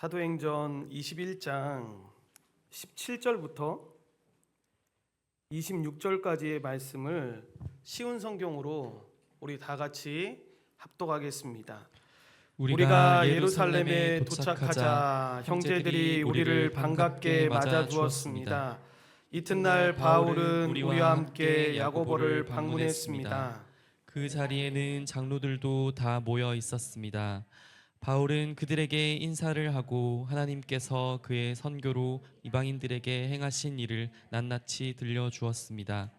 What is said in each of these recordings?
사도행전 21장 17절부터 26절까지의 말씀을 쉬운 성경으로 우리 다 같이 합독하겠습니다. 우리가 예루살렘에 도착하자 형제들이 우리를 반갑게 맞아 주었습니다. 이튿날 바울은 우리와 함께 야고보를 방문했습니다. 그 자리에는 장로들도 다 모여 있었습니다. 바울은 그들에게 인사를 하고 하나님께서 그의 선교로 이방인들에게 행하신 일을 낱낱이 들려주었습니다.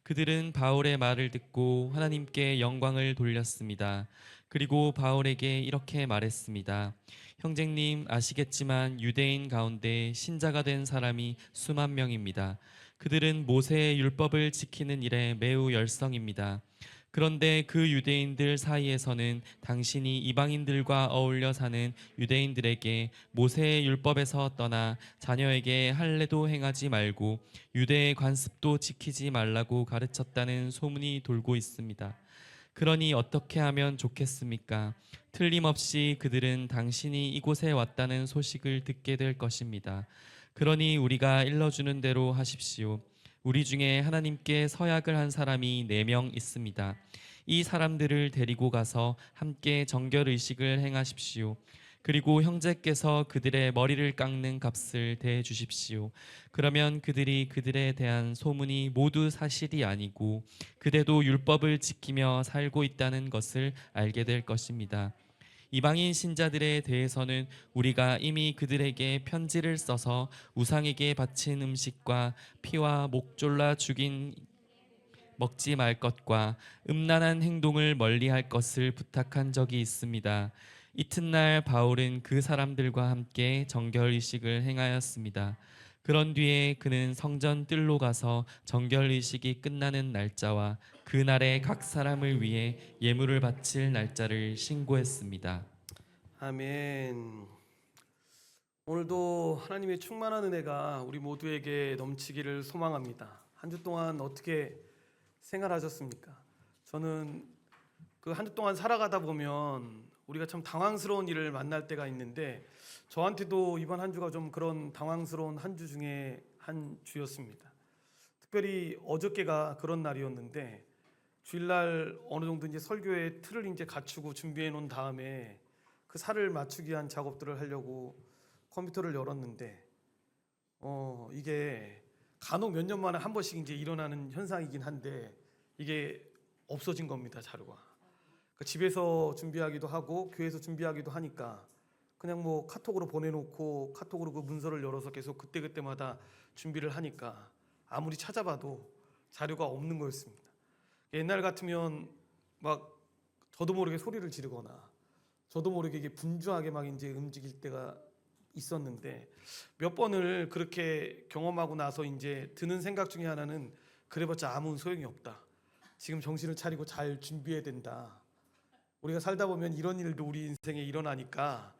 그들은 바울의 말을 듣고 하나님께 영광을 돌렸습니다. 그리고 바울에게 이렇게 말했습니다. 형제님, 아시겠지만 유대인 가운데 신자가 된 사람이 수만 명입니다. 그들은 모세의 율법을 지키는 일에 매우 열성입니다. 그런데 그 유대인들 사이에서는 당신이 이방인들과 어울려 사는 유대인들에게 모세의 율법에서 떠나 자녀에게 할례도 행하지 말고 유대의 관습도 지키지 말라고 가르쳤다는 소문이 돌고 있습니다. 그러니 어떻게 하면 좋겠습니까? 틀림없이 그들은 당신이 이곳에 왔다는 소식을 듣게 될 것입니다. 그러니 우리가 일러주는 대로 하십시오. 우리 중에 하나님께 서약을 한 사람이 4명 있습니다. 이 사람들을 데리고 가서 함께 정결의식을 행하십시오. 그리고 형제께서 그들의 머리를 깎는 값을 대해 주십시오. 그러면 그들이 그들에 대한 소문이 모두 사실이 아니고 그대도 율법을 지키며 살고 있다는 것을 알게 될 것입니다. 이방인 신자들에 대해서는 우리가 이미 그들에게 편지를 써서 우상에게 바친 음식과 피와 목 졸라 죽인 먹지 말 것과 음란한 행동을 멀리할 것을 부탁한 적이 있습니다. 이튿날 바울은 그 사람들과 함께 정결의식을 행하였습니다. 그런 뒤에 그는 성전 뜰로 가서 정결의식이 끝나는 날짜와 그날에 각 사람을 위해 예물을 바칠 날짜를 신고했습니다. 아멘. 오늘도 하나님의 충만한 은혜가 우리 모두에게 넘치기를 소망합니다. 한 주 동안 어떻게 생활하셨습니까? 저는 그 한 주 동안 살아가다 보면 우리가 참 당황스러운 일을 만날 때가 있는데 저한테도 이번 한 주가 좀 그런 당황스러운 한 주 중에 한 주였습니다. 특별히 어저께가 그런 날이었는데 주일날 어느 정도 이제 설교의 틀을 이제 갖추고 준비해 놓은 다음에 그 살을 맞추기 위한 작업들을 하려고 컴퓨터를 열었는데 이게 간혹 몇 년 만에 한 번씩 이제 일어나는 현상이긴 한데 이게 없어진 겁니다, 자료가. 그 집에서 준비하기도 하고 교회에서 준비하기도 하니까 그냥 뭐 카톡으로 보내놓고 카톡으로 그 문서를 열어서 계속 그때그때마다 준비를 하니까 아무리 찾아봐도 자료가 없는 거였습니다. 옛날 같으면 막 저도 모르게 소리를 지르거나 저도 모르게 이게 분주하게 막 이제 움직일 때가 있었는데 몇 번을 그렇게 경험하고 나서 이제 드는 생각 중에 하나는 그래봤자 아무 소용이 없다. 지금 정신을 차리고 잘 준비해야 된다. 우리가 살다 보면 이런 일도 우리 인생에 일어나니까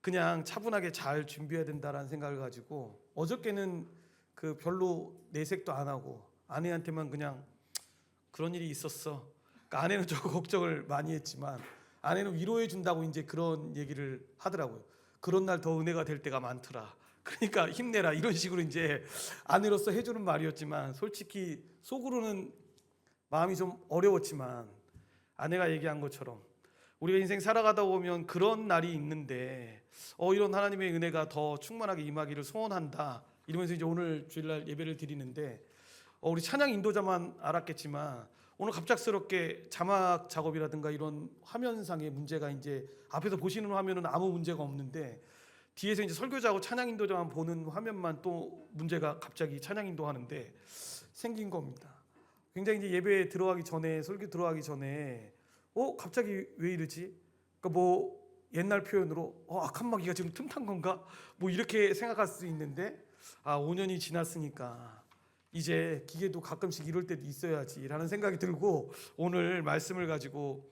그냥 차분하게 잘 준비해야 된다라는 생각을 가지고 어저께는 그 별로 내색도 안 하고 아내한테만 그냥 그런 일이 있었어. 그러니까 아내는 좀 걱정을 많이 했지만 아내는 위로해 준다고 이제 그런 얘기를 하더라고요. 그런 날 더 은혜가 될 때가 많더라. 그러니까 힘내라 이런 식으로 이제 아내로서 해주는 말이었지만 솔직히 속으로는 마음이 좀 어려웠지만 아내가 얘기한 것처럼 우리가 인생 살아가다 보면 그런 날이 있는데 이런 하나님의 은혜가 더 충만하게 임하기를 소원한다 이러면서 이제 오늘 주일날 예배를 드리는데 우리 찬양 인도자만 알았겠지만 오늘 갑작스럽게 자막 작업이라든가 이런 화면상의 문제가 이제 앞에서 보시는 화면은 아무 문제가 없는데 뒤에서 이제 설교자하고 찬양 인도자만 보는 화면만 또 문제가 갑자기 찬양 인도하는데 생긴 겁니다. 굉장히 이제 예배 들어가기 전에 설교 들어가기 전에 갑자기 왜 이러지? 그러니까 뭐 옛날 표현으로 악한 마귀가 지금 틈탄 건가? 뭐 이렇게 생각할 수 있는데 5년이 지났으니까 이제 기계도 가끔씩 이럴 때도 있어야지라는 생각이 들고 오늘 말씀을 가지고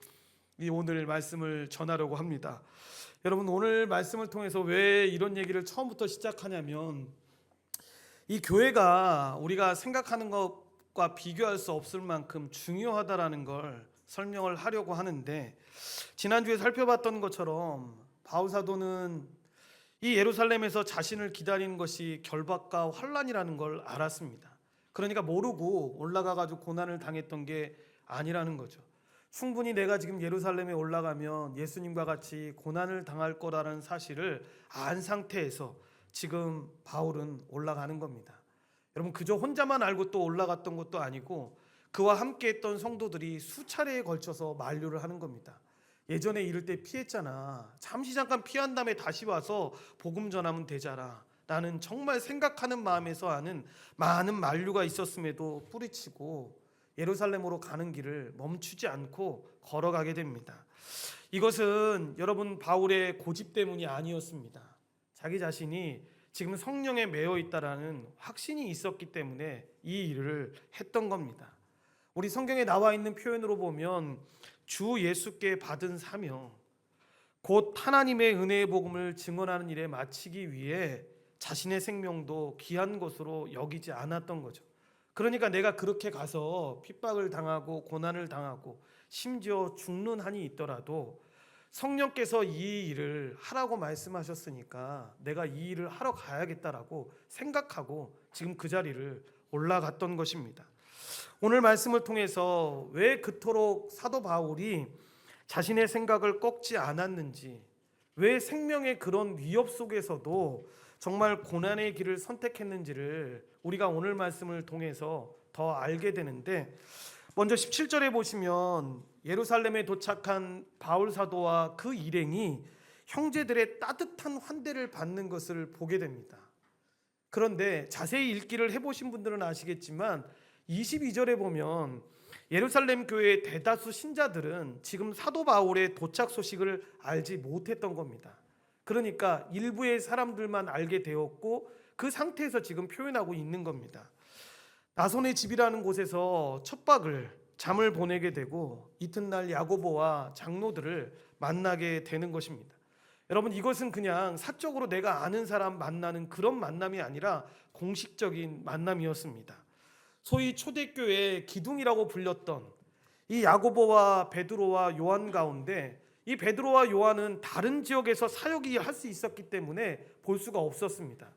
오늘 말씀을 전하려고 합니다. 여러분 오늘 말씀을 통해서 왜 이런 얘기를 처음부터 시작하냐면 이 교회가 우리가 생각하는 것과 비교할 수 없을 만큼 중요하다라는 걸 설명을 하려고 하는데 지난주에 살펴봤던 것처럼 바울 사도는 이 예루살렘에서 자신을 기다리는 것이 결박과 환란이라는 걸 알았습니다. 그러니까 모르고 올라가가지고 고난을 당했던 게 아니라는 거죠. 충분히 내가 지금 예루살렘에 올라가면 예수님과 같이 고난을 당할 거라는 사실을 안 상태에서 지금 바울은 올라가는 겁니다. 여러분, 그저 혼자만 알고 또 올라갔던 것도 아니고 그와 함께 했던 성도들이 수차례에 걸쳐서 만류를 하는 겁니다. 예전에 이럴 때 피했잖아. 잠시 잠깐 피한 다음에 다시 와서 복음 전하면 되잖아. 나는 정말 생각하는 마음에서 하는 많은 만류가 있었음에도 뿌리치고 예루살렘으로 가는 길을 멈추지 않고 걸어가게 됩니다. 이것은 여러분 바울의 고집 때문이 아니었습니다. 자기 자신이 지금 성령에 매여 있다라는 확신이 있었기 때문에 이 일을 했던 겁니다. 우리 성경에 나와 있는 표현으로 보면 주 예수께 받은 사명, 곧 하나님의 은혜의 복음을 증언하는 일에 마치기 위해 자신의 생명도 귀한 것으로 여기지 않았던 거죠. 그러니까 내가 그렇게 가서 핍박을 당하고 고난을 당하고 심지어 죽는 한이 있더라도 성령께서 이 일을 하라고 말씀하셨으니까 내가 이 일을 하러 가야겠다라고 생각하고 지금 그 자리를 올라갔던 것입니다. 오늘 말씀을 통해서 왜 그토록 사도 바울이 자신의 생각을 꺾지 않았는지, 왜 생명의 그런 위협 속에서도 정말 고난의 길을 선택했는지를 우리가 오늘 말씀을 통해서 더 알게 되는데, 먼저 17절에 보시면 예루살렘에 도착한 바울 사도와 그 일행이 형제들의 따뜻한 환대를 받는 것을 보게 됩니다. 그런데 자세히 읽기를 해보신 분들은 아시겠지만 22절에 보면 예루살렘 교회의 대다수 신자들은 지금 사도 바울의 도착 소식을 알지 못했던 겁니다. 그러니까 일부의 사람들만 알게 되었고 그 상태에서 지금 표현하고 있는 겁니다. 나손의 집이라는 곳에서 첩박을 잠을 보내게 되고 이튿날 야고보와 장로들을 만나게 되는 것입니다. 여러분, 이것은 그냥 사적으로 내가 아는 사람 만나는 그런 만남이 아니라 공식적인 만남이었습니다. 소위 초대교회의 기둥이라고 불렸던 이 야고보와 베드로와 요한 가운데, 이 베드로와 요한은 다른 지역에서 사역이 할 수 있었기 때문에 볼 수가 없었습니다.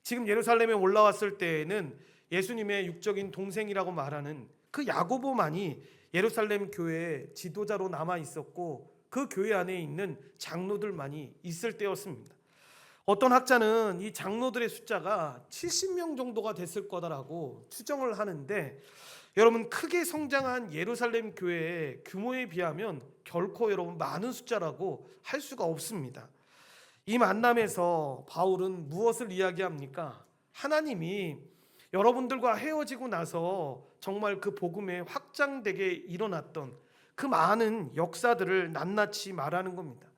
지금 예루살렘에 올라왔을 때에는 예수님의 육적인 동생이라고 말하는 그 야고보만이 예루살렘 교회의 지도자로 남아 있었고 그 교회 안에 있는 장로들만이 있을 때였습니다. 어떤 학자는 이 장로들의 숫자가 70명 정도가 됐을 거다라고 추정을 하는데, 여러분 크게 성장한 예루살렘 교회의 규모에 비하면 결코 여러분 많은 숫자라고 할 수가 없습니다. 이 만남에서 바울은 무엇을 이야기합니까? 하나님이 여러분들과 헤어지고 나서 정말 그 복음에 확장되게 일어났던 그 많은 역사들을 낱낱이 말하는 겁니다.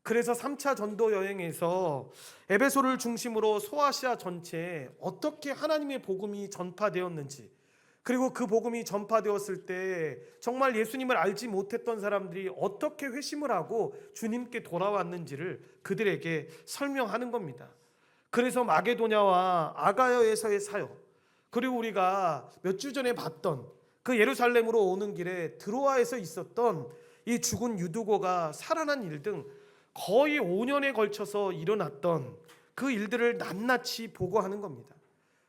그래서 3차 전도 여행에서 에베소를 중심으로 소아시아 전체에 어떻게 하나님의 복음이 전파되었는지, 그리고 그 복음이 전파되었을 때 정말 예수님을 알지 못했던 사람들이 어떻게 회심을 하고 주님께 돌아왔는지를 그들에게 설명하는 겁니다. 그래서 마게도냐와 아가야에서의 사역, 그리고 우리가 몇 주 전에 봤던 그 예루살렘으로 오는 길에 드로아에서 있었던 이 죽은 유두고가 살아난 일 등 거의 5년에 걸쳐서 일어났던 그 일들을 낱낱이 보고하는 겁니다.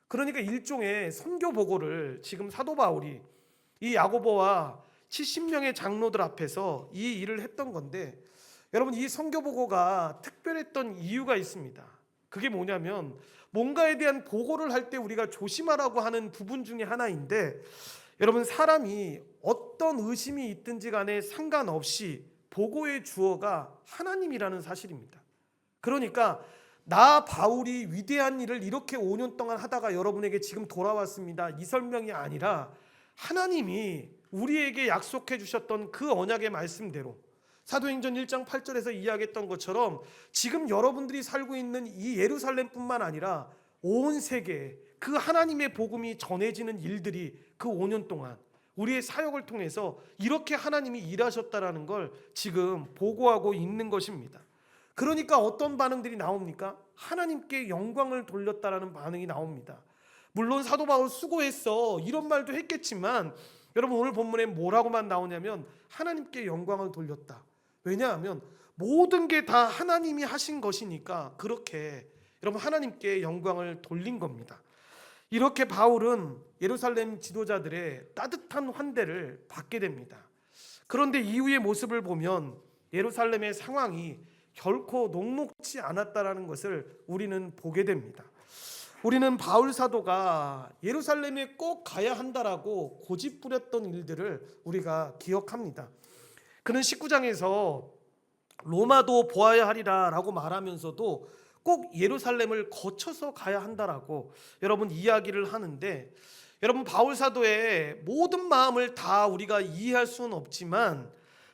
그러니까 일종의 선교 보고를 지금 사도 바울이 이 야고보와 70명의 장로들 앞에서 이 일을 했던 건데, 여러분 이 선교 보고가 특별했던 이유가 있습니다. 그게 뭐냐면 뭔가에 대한 보고를 할 때 우리가 조심하라고 하는 부분 중에 하나인데, 여러분 사람이 어떤 의심이 있든지 간에 상관없이 보고의 주어가 하나님이라는 사실입니다. 그러니까 나 바울이 위대한 일을 이렇게 5년 동안 하다가 여러분에게 지금 돌아왔습니다, 이 설명이 아니라 하나님이 우리에게 약속해 주셨던 그 언약의 말씀대로 사도행전 1장 8절에서 이야기했던 것처럼 지금 여러분들이 살고 있는 이 예루살렘뿐만 아니라 온 세계에 그 하나님의 복음이 전해지는 일들이 그 5년 동안 우리의 사역을 통해서 이렇게 하나님이 일하셨다라는 걸 지금 보고하고 있는 것입니다. 그러니까 어떤 반응들이 나옵니까? 하나님께 영광을 돌렸다라는 반응이 나옵니다. 물론 사도 바울 수고했어 이런 말도 했겠지만, 여러분 오늘 본문에 뭐라고만 나오냐면 하나님께 영광을 돌렸다. 왜냐하면 모든 게 다 하나님이 하신 것이니까 그렇게 여러분 하나님께 영광을 돌린 겁니다. 이렇게 바울은 예루살렘 지도자들의 따뜻한 환대를 받게 됩니다. 그런데 이후의 모습을 보면 예루살렘의 상황이 결코 녹록지 않았다라는 것을 우리는 보게 됩니다. 우리는 바울 사도가 예루살렘에 꼭 가야 한다라고 고집부렸던 일들을 우리가 기억합니다. 그는 19장에서 로마도 보아야 하리라라고 말하면서도 꼭 예루살렘을 거쳐서 가야 한다라고 여러분 이야기를 하는데, 여러분 바울 사도의 모든 마음을 다 우리가 이해할 수는 없지만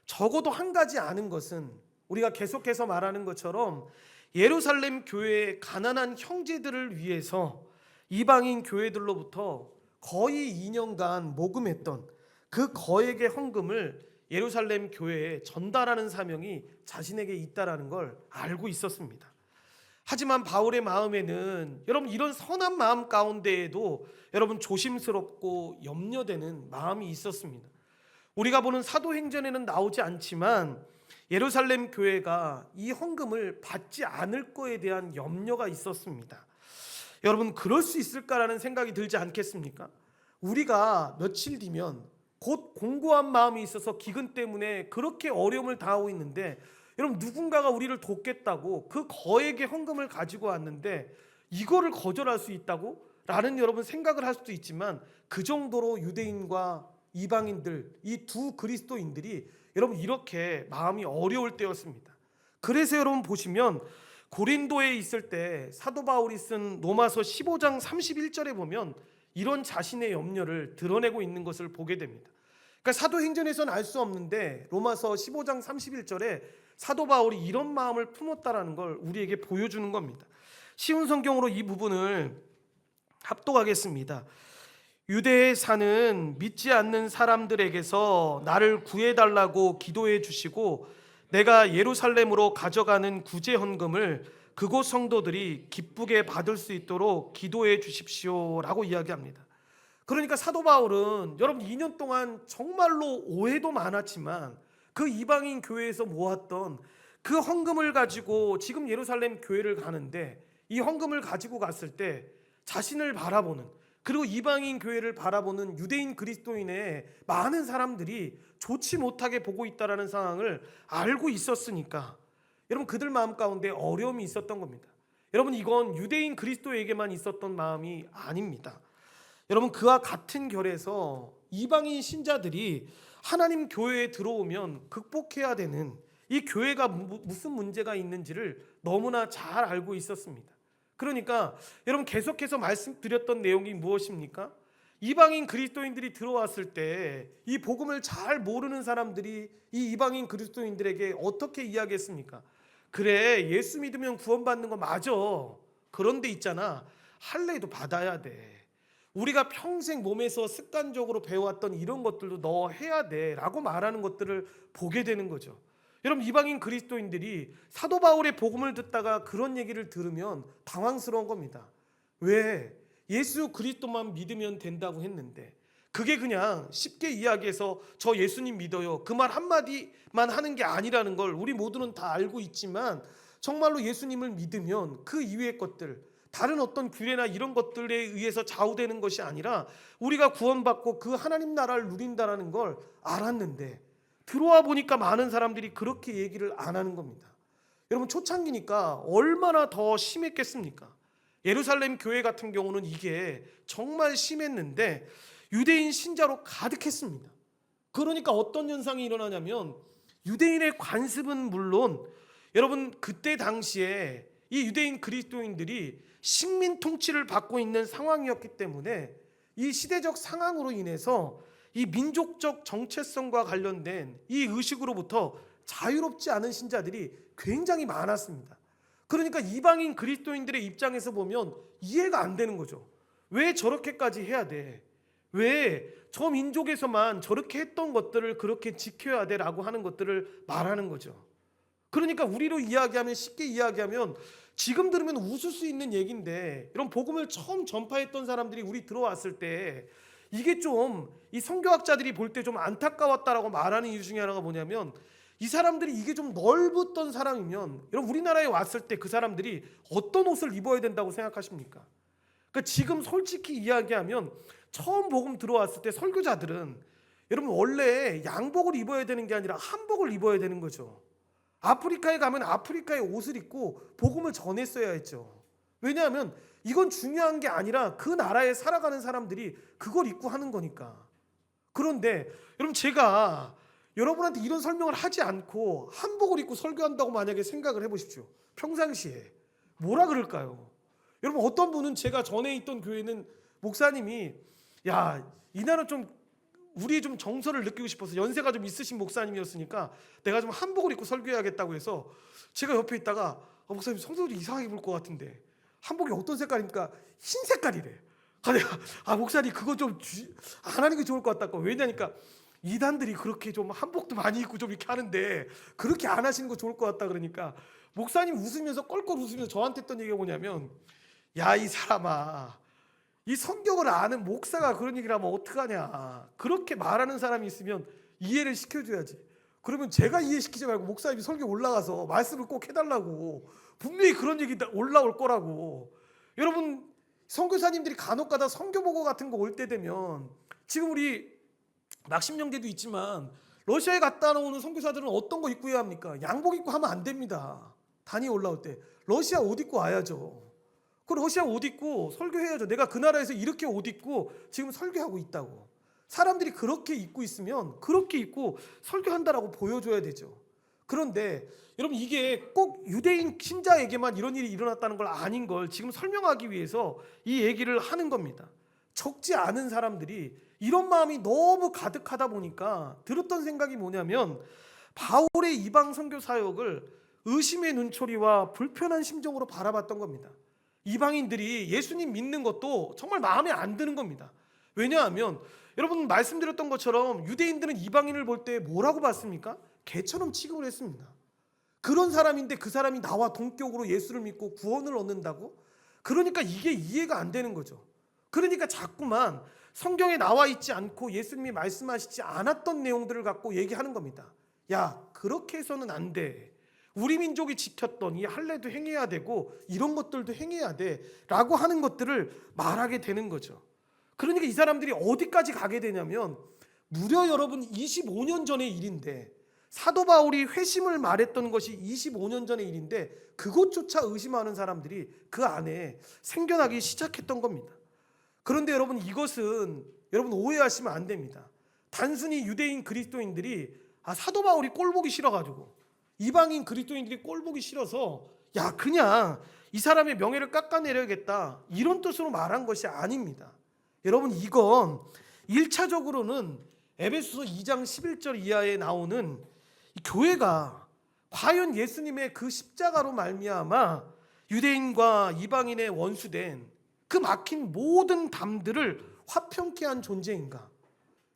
적어도 한 가지 아는 것은 우리가 계속해서 말하는 것처럼 예루살렘 교회의 가난한 형제들을 위해서 이방인 교회들로부터 거의 2년간 모금했던 그 거액의 헌금을 예루살렘 교회에 전달하는 사명이 자신에게 있다라는 걸 알고 있었습니다. 하지만 바울의 마음에는 여러분 이런 선한 마음 가운데에도 여러분 조심스럽고 염려되는 마음이 있었습니다. 우리가 보는 사도행전에는 나오지 않지만 예루살렘 교회가 이 헌금을 받지 않을 거에 대한 염려가 있었습니다. 여러분 그럴 수 있을까라는 생각이 들지 않겠습니까? 우리가 며칠 뒤면 곧 공고한 마음이 있어서 기근 때문에 그렇게 어려움을 당하고 있는데, 여러분 누군가가 우리를 돕겠다고 그 거액의 헌금을 가지고 왔는데 이거를 거절할 수 있다고? 라는 여러분 생각을 할 수도 있지만, 그 정도로 유대인과 이방인들 이 두 그리스도인들이 여러분 이렇게 마음이 어려울 때였습니다. 그래서 여러분 보시면 고린도에 있을 때 사도 바울이 쓴 로마서 15장 31절에 보면 이런 자신의 염려를 드러내고 있는 것을 보게 됩니다. 그러니까 사도행전에서는 알 수 없는데 로마서 15장 31절에 사도 바울이 이런 마음을 품었다라는 걸 우리에게 보여주는 겁니다. 쉬운 성경으로 이 부분을 합독하겠습니다. 유대에 사는 믿지 않는 사람들에게서 나를 구해달라고 기도해 주시고 내가 예루살렘으로 가져가는 구제 헌금을 그곳 성도들이 기쁘게 받을 수 있도록 기도해 주십시오라고 이야기합니다. 그러니까 사도 바울은 여러분 2년 동안 정말로 오해도 많았지만 그 이방인 교회에서 모았던 그 헌금을 가지고 지금 예루살렘 교회를 가는데, 이 헌금을 가지고 갔을 때 자신을 바라보는, 그리고 이방인 교회를 바라보는 유대인 그리스도인의 많은 사람들이 좋지 못하게 보고 있다는 상황을 알고 있었으니까 여러분 그들 마음 가운데 어려움이 있었던 겁니다. 여러분 이건 유대인 그리스도에게만 있었던 마음이 아닙니다. 여러분 그와 같은 결에서 이방인 신자들이 하나님 교회에 들어오면 극복해야 되는 이 교회가 무슨 문제가 있는지를 너무나 잘 알고 있었습니다. 그러니까 여러분 계속해서 말씀드렸던 내용이 무엇입니까? 이방인 그리스도인들이 들어왔을 때 이 복음을 잘 모르는 사람들이 이 이방인 그리스도인들에게 어떻게 이야기했습니까? 그래, 예수 믿으면 구원받는 거 맞아. 그런데 있잖아, 할례도 받아야 돼. 우리가 평생 몸에서 습관적으로 배워왔던 이런 것들도 너 해야 돼 라고 말하는 것들을 보게 되는 거죠. 여러분 이방인 그리스도인들이 사도 바울의 복음을 듣다가 그런 얘기를 들으면 당황스러운 겁니다. 왜? 예수 그리스도만 믿으면 된다고 했는데, 그게 그냥 쉽게 이야기해서 저 예수님 믿어요 그 말 한마디만 하는 게 아니라는 걸 우리 모두는 다 알고 있지만, 정말로 예수님을 믿으면 그 이외의 것들, 다른 어떤 규례나 이런 것들에 의해서 좌우되는 것이 아니라 우리가 구원받고 그 하나님 나라를 누린다는 걸 알았는데, 들어와 보니까 많은 사람들이 그렇게 얘기를 안 하는 겁니다. 여러분 초창기니까 얼마나 더 심했겠습니까? 예루살렘 교회 같은 경우는 이게 정말 심했는데 유대인 신자로 가득했습니다. 그러니까 어떤 현상이 일어나냐면, 유대인의 관습은 물론 여러분 그때 당시에 이 유대인 그리스도인들이 식민 통치를 받고 있는 상황이었기 때문에 이 시대적 상황으로 인해서 이 민족적 정체성과 관련된 이 의식으로부터 자유롭지 않은 신자들이 굉장히 많았습니다. 그러니까 이방인 그리스도인들의 입장에서 보면 이해가 안 되는 거죠. 왜 저렇게까지 해야 돼? 왜 저 민족에서만 저렇게 했던 것들을 그렇게 지켜야 돼? 라고 하는 것들을 말하는 거죠. 그러니까 우리로 이야기하면, 쉽게 이야기하면 지금 들으면 웃을 수 있는 얘기인데, 이런 복음을 처음 전파했던 사람들이 우리 들어왔을 때 이게 좀 이 선교학자들이 볼 때 좀 안타까웠다라고 말하는 이유 중에 하나가 뭐냐면, 이 사람들이 이게 좀 넓었던 사람이면 여러분 우리나라에 왔을 때 그 사람들이 어떤 옷을 입어야 된다고 생각하십니까? 그러니까 지금 솔직히 이야기하면 처음 복음 들어왔을 때 설교자들은 여러분 원래 양복을 입어야 되는 게 아니라 한복을 입어야 되는 거죠. 아프리카에 가면 아프리카의 옷을 입고 복음을 전했어야 했죠. 왜냐하면 이건 중요한 게 아니라 그 나라에 살아가는 사람들이 그걸 입고 하는 거니까. 그런데 여러분 제가 여러분한테 이런 설명을 하지 않고 한복을 입고 설교한다고 만약에 생각을 해보십시오. 평상시에 뭐라 그럴까요? 여러분 어떤 분은 제가 전에 있던 교회는 목사님이 야 이날은 좀 우리 좀 정서를 느끼고 싶어서 연세가 좀 있으신 목사님이었으니까 내가 좀 한복을 입고 설교해야겠다고 해서 제가 옆에 있다가 목사님 성도들이 이상하게 볼 것 같은데 한복이 어떤 색깔입니까? 흰 색깔이래. 내가 목사님 그거 좀 안 하는 게 좋을 것 같다고. 왜냐니까 이단들이 그렇게 좀 한복도 많이 입고 좀 이렇게 하는데 그렇게 안 하시는 거 좋을 것 같다 그러니까 목사님 웃으면서 껄껄 웃으면서 저한테 했던 얘기가 뭐냐면 야 이 사람아 이 성경을 아는 목사가 그런 얘기를 하면 어떡하냐. 그렇게 말하는 사람이 있으면 이해를 시켜줘야지. 그러면 제가 이해시키지 말고 목사님이 설교 올라가서 말씀을 꼭 해달라고. 분명히 그런 얘기 올라올 거라고. 여러분 선교사님들이 간혹가다 선교보고 같은 거 올 때 되면 지금 우리 낙심령제도 있지만 러시아에 갔다 오는 선교사들은 어떤 거 입고 해야 합니까? 양복 입고 하면 안 됩니다. 단위 올라올 때 러시아 옷 입고 와야죠. 그 러시아 옷 입고 설교해야죠. 내가 그 나라에서 이렇게 옷 입고 지금 설교하고 있다고. 사람들이 그렇게 입고 있으면 그렇게 입고 설교한다라고 보여줘야 되죠. 그런데 여러분 이게 꼭 유대인 신자에게만 이런 일이 일어났다는 걸 아닌 걸 지금 설명하기 위해서 이 얘기를 하는 겁니다. 적지 않은 사람들이 이런 마음이 너무 가득하다 보니까 들었던 생각이 뭐냐면 바울의 이방 선교 사역을 의심의 눈초리와 불편한 심정으로 바라봤던 겁니다. 이방인들이 예수님 믿는 것도 정말 마음에 안 드는 겁니다. 왜냐하면 여러분 말씀드렸던 것처럼 유대인들은 이방인을 볼 때 뭐라고 봤습니까? 개처럼 취급을 했습니다. 그런 사람인데 그 사람이 나와 동격으로 예수를 믿고 구원을 얻는다고? 그러니까 이게 이해가 안 되는 거죠. 그러니까 자꾸만 성경에 나와 있지 않고 예수님이 말씀하시지 않았던 내용들을 갖고 얘기하는 겁니다. 야 그렇게 해서는 안 돼. 우리 민족이 지켰던 이 할례도 행해야 되고 이런 것들도 행해야 돼 라고 하는 것들을 말하게 되는 거죠. 그러니까 이 사람들이 어디까지 가게 되냐면 무려 여러분 25년 전의 일인데 사도 바울이 회심을 말했던 것이 25년 전의 일인데 그것조차 의심하는 사람들이 그 안에 생겨나기 시작했던 겁니다. 그런데 여러분 이것은 여러분 오해하시면 안 됩니다. 단순히 유대인 그리스도인들이 사도 바울이 꼴보기 싫어가지고 이방인 그리스도인들이 꼴보기 싫어서 야 그냥 이 사람의 명예를 깎아내려야겠다 이런 뜻으로 말한 것이 아닙니다. 여러분 이건 1차적으로는 에베소서 2장 11절 이하에 나오는 교회가 과연 예수님의 그 십자가로 말미암아 유대인과 이방인의 원수된 그 막힌 모든 담들을 화평케 한 존재인가?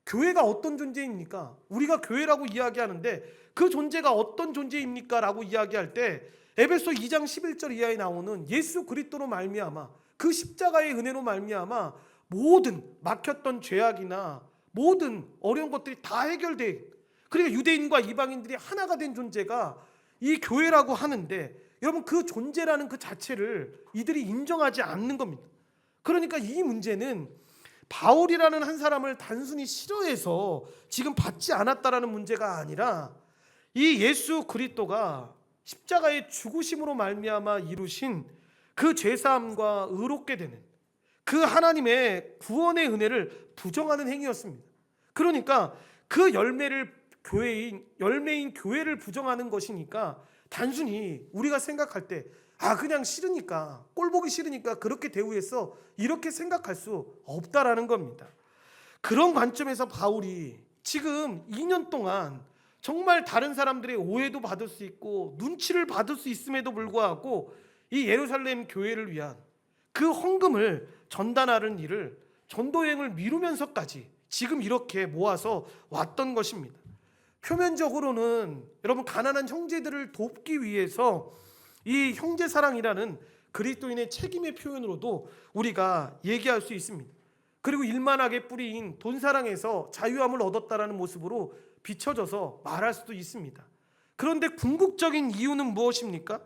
교회가 어떤 존재입니까? 우리가 교회라고 이야기하는데 그 존재가 어떤 존재입니까? 라고 이야기할 때 에베소 2장 11절 이하에 나오는 예수 그리스도로 말미암아 그 십자가의 은혜로 말미암아 모든 막혔던 죄악이나 모든 어려운 것들이 다 해결돼. 그러니까 유대인과 이방인들이 하나가 된 존재가 이 교회라고 하는데 여러분 그 존재라는 그 자체를 이들이 인정하지 않는 겁니다. 그러니까 이 문제는 바울이라는 한 사람을 단순히 싫어해서 지금 받지 않았다라는 문제가 아니라 이 예수 그리스도가 십자가의 죽으심으로 말미암아 이루신 그 죄사함과 의롭게 되는 그 하나님의 구원의 은혜를 부정하는 행위였습니다. 그러니까 그 열매인 교회를 부정하는 것이니까 단순히 우리가 생각할 때 그냥 싫으니까 꼴보기 싫으니까 그렇게 대우했어 이렇게 생각할 수 없다라는 겁니다. 그런 관점에서 바울이 지금 2년 동안 정말 다른 사람들의 오해도 받을 수 있고 눈치를 받을 수 있음에도 불구하고 이 예루살렘 교회를 위한 그 헌금을 전단하는 일을 전도여행을 미루면서까지 지금 이렇게 모아서 왔던 것입니다. 표면적으로는 여러분 가난한 형제들을 돕기 위해서 이 형제사랑이라는 그리스도인의 책임의 표현으로도 우리가 얘기할 수 있습니다. 그리고 일만하게 뿌리인 돈사랑에서 자유함을 얻었다라는 모습으로 비춰져서 말할 수도 있습니다. 그런데 궁극적인 이유는 무엇입니까?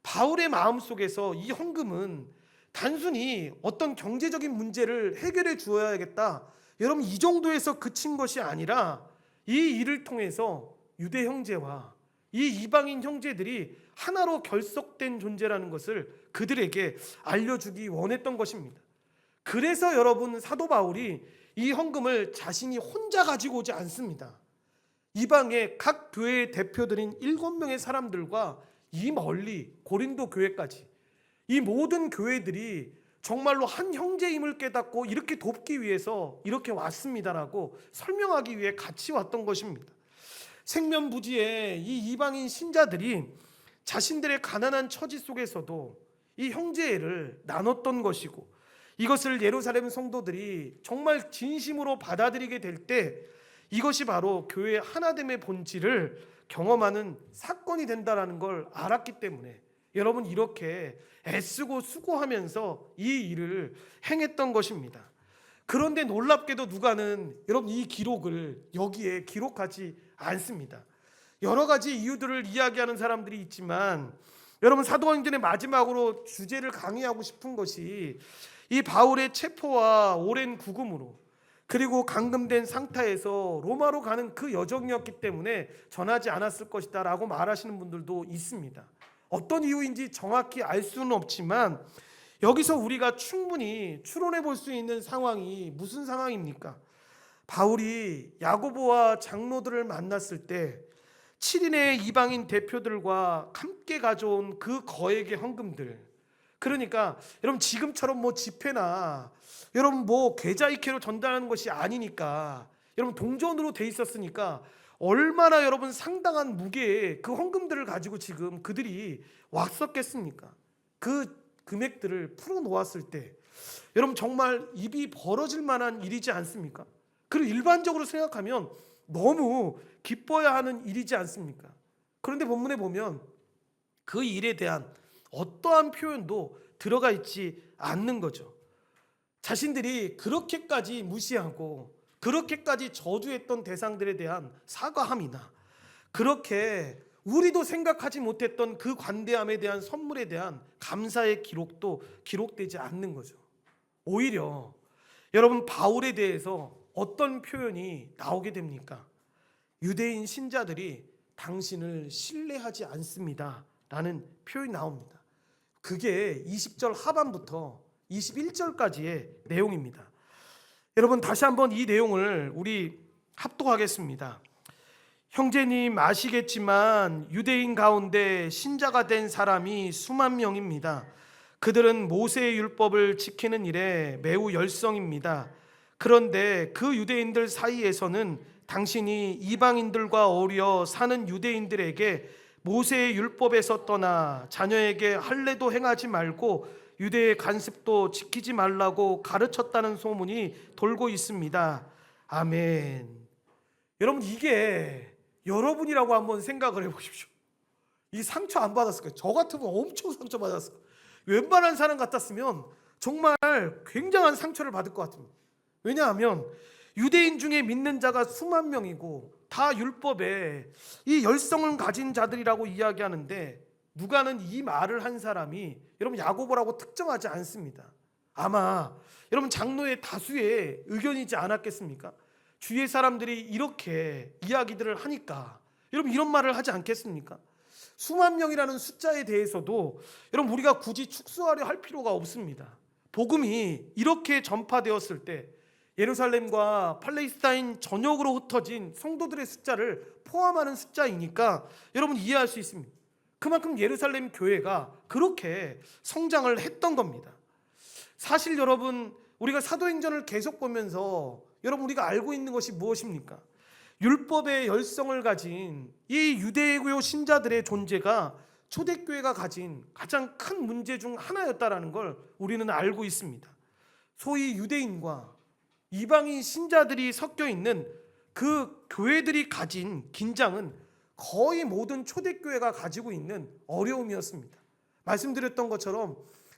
바울의 마음속에서 이 헌금은 단순히 어떤 경제적인 문제를 해결해 주어야겠다, 여러분 이 정도에서 그친 것이 아니라 이 일을 통해서 유대 형제와 이 이방인 형제들이 하나로 결속된 존재라는 것을 그들에게 알려주기 원했던 것입니다. 그래서 여러분 사도 바울이 이 헌금을 자신이 혼자 가지고 오지 않습니다. 이방의 각 교회의 대표들인 7명의 사람들과 이 멀리 고린도 교회까지 이 모든 교회들이 정말로 한 형제임을 깨닫고 이렇게 돕기 위해서 이렇게 왔습니다라고 설명하기 위해 같이 왔던 것입니다. 생면부지에 이 이방인 신자들이 자신들의 가난한 처지 속에서도 이 형제애를 나눴던 것이고, 이것을 예루살렘 성도들이 정말 진심으로 받아들이게 될 때 이것이 바로 교회의 하나됨의 본질을 경험하는 사건이 된다는 걸 알았기 때문에 여러분 이렇게 애쓰고 수고하면서 이 일을 행했던 것입니다. 그런데 놀랍게도 누가는 여러분 이 기록을 여기에 기록하지 않습니다. 여러 가지 이유들을 이야기하는 사람들이 있지만 여러분 사도행전의 마지막으로 주제를 강의하고 싶은 것이 이 바울의 체포와 오랜 구금으로 그리고 감금된 상태에서 로마로 가는 그 여정이었기 때문에 전하지 않았을 것이다 라고 말하시는 분들도 있습니다. 어떤 이유인지 정확히 알 수는 없지만 여기서 우리가 충분히 추론해 볼 수 있는 상황이 무슨 상황입니까? 바울이 야고보와 장로들을 만났을 때 7인의 이방인 대표들과 함께 가져온 그 거액의 헌금들, 그러니까 여러분 지금처럼 뭐 지폐나 여러분 뭐 계좌이체로 전달하는 것이 아니니까 여러분 동전으로 돼 있었으니까 얼마나 여러분 상당한 무게의 그 헌금들을 가지고 지금 그들이 왔었겠습니까? 그 금액들을 풀어 놓았을 때 여러분 정말 입이 벌어질 만한 일이지 않습니까? 그리고 일반적으로 생각하면 너무 기뻐야 하는 일이지 않습니까? 그런데 본문에 보면 그 일에 대한 어떠한 표현도 들어가 있지 않는 거죠. 자신들이 그렇게까지 무시하고 그렇게까지 저주했던 대상들에 대한 사과함이나 그렇게 우리도 생각하지 못했던 그 관대함에 대한 선물에 대한 감사의 기록도 기록되지 않는 거죠. 오히려 여러분 바울에 대해서 어떤 표현이 나오게 됩니까? 유대인 신자들이 당신을 신뢰하지 않습니다 라는 표현이 나옵니다. 그게 20절 하반부터 21절까지의 내용입니다. 여러분 다시 한번 이 내용을 우리 합독하겠습니다. 형제님 아시겠지만 유대인 가운데 신자가 된 사람이 수만 명입니다. 그들은 모세의 율법을 지키는 일에 매우 열성입니다. 그런데 그 유대인들 사이에서는 당신이 이방인들과 어울려 사는 유대인들에게 모세의 율법에서 떠나 자녀에게 할례도 행하지 말고 유대의 관습도 지키지 말라고 가르쳤다는 소문이 돌고 있습니다. 아멘. 여러분 이게 여러분이라고 한번 생각을 해보십시오. 이 상처 안 받았을 거예요. 저 같으면 엄청 상처 받았을 거예요. 웬만한 사람 같았으면 정말 굉장한 상처를 받을 것 같습니다. 왜냐하면 유대인 중에 믿는 자가 수만 명이고 다 율법에 이 열성을 가진 자들이라고 이야기하는데 누가는 이 말을 한 사람이 여러분 야고보라고 특정하지 않습니다. 아마 여러분 장로의 다수의 의견이지 않았겠습니까? 주위의 사람들이 이렇게 이야기들을 하니까 여러분 이런 말을 하지 않겠습니까? 수만 명이라는 숫자에 대해서도 여러분 우리가 굳이 축소하려 할 필요가 없습니다. 복음이 이렇게 전파되었을 때 예루살렘과 팔레스타인 전역으로 흩어진 성도들의 숫자를 포함하는 숫자이니까 여러분 이해할 수 있습니다. 그만큼 예루살렘 교회가 그렇게 성장을 했던 겁니다. 사실 여러분 우리가 사도행전을 계속 보면서 여러분 우리가 알고 있는 것이 무엇입니까? 율법의 열성을 가진 이 유대교 신자들의 존재가 초대교회가 가진 가장 큰 문제 중 하나였다라는 걸 우리는 알고 있습니다. 소위 유대인과 이방인 신자들이 섞여 있는 그 교회들이 가진 긴장은 거의 모든 초대교회가 가지고 있는 어려움이었습니다. 말씀드렸던 것처럼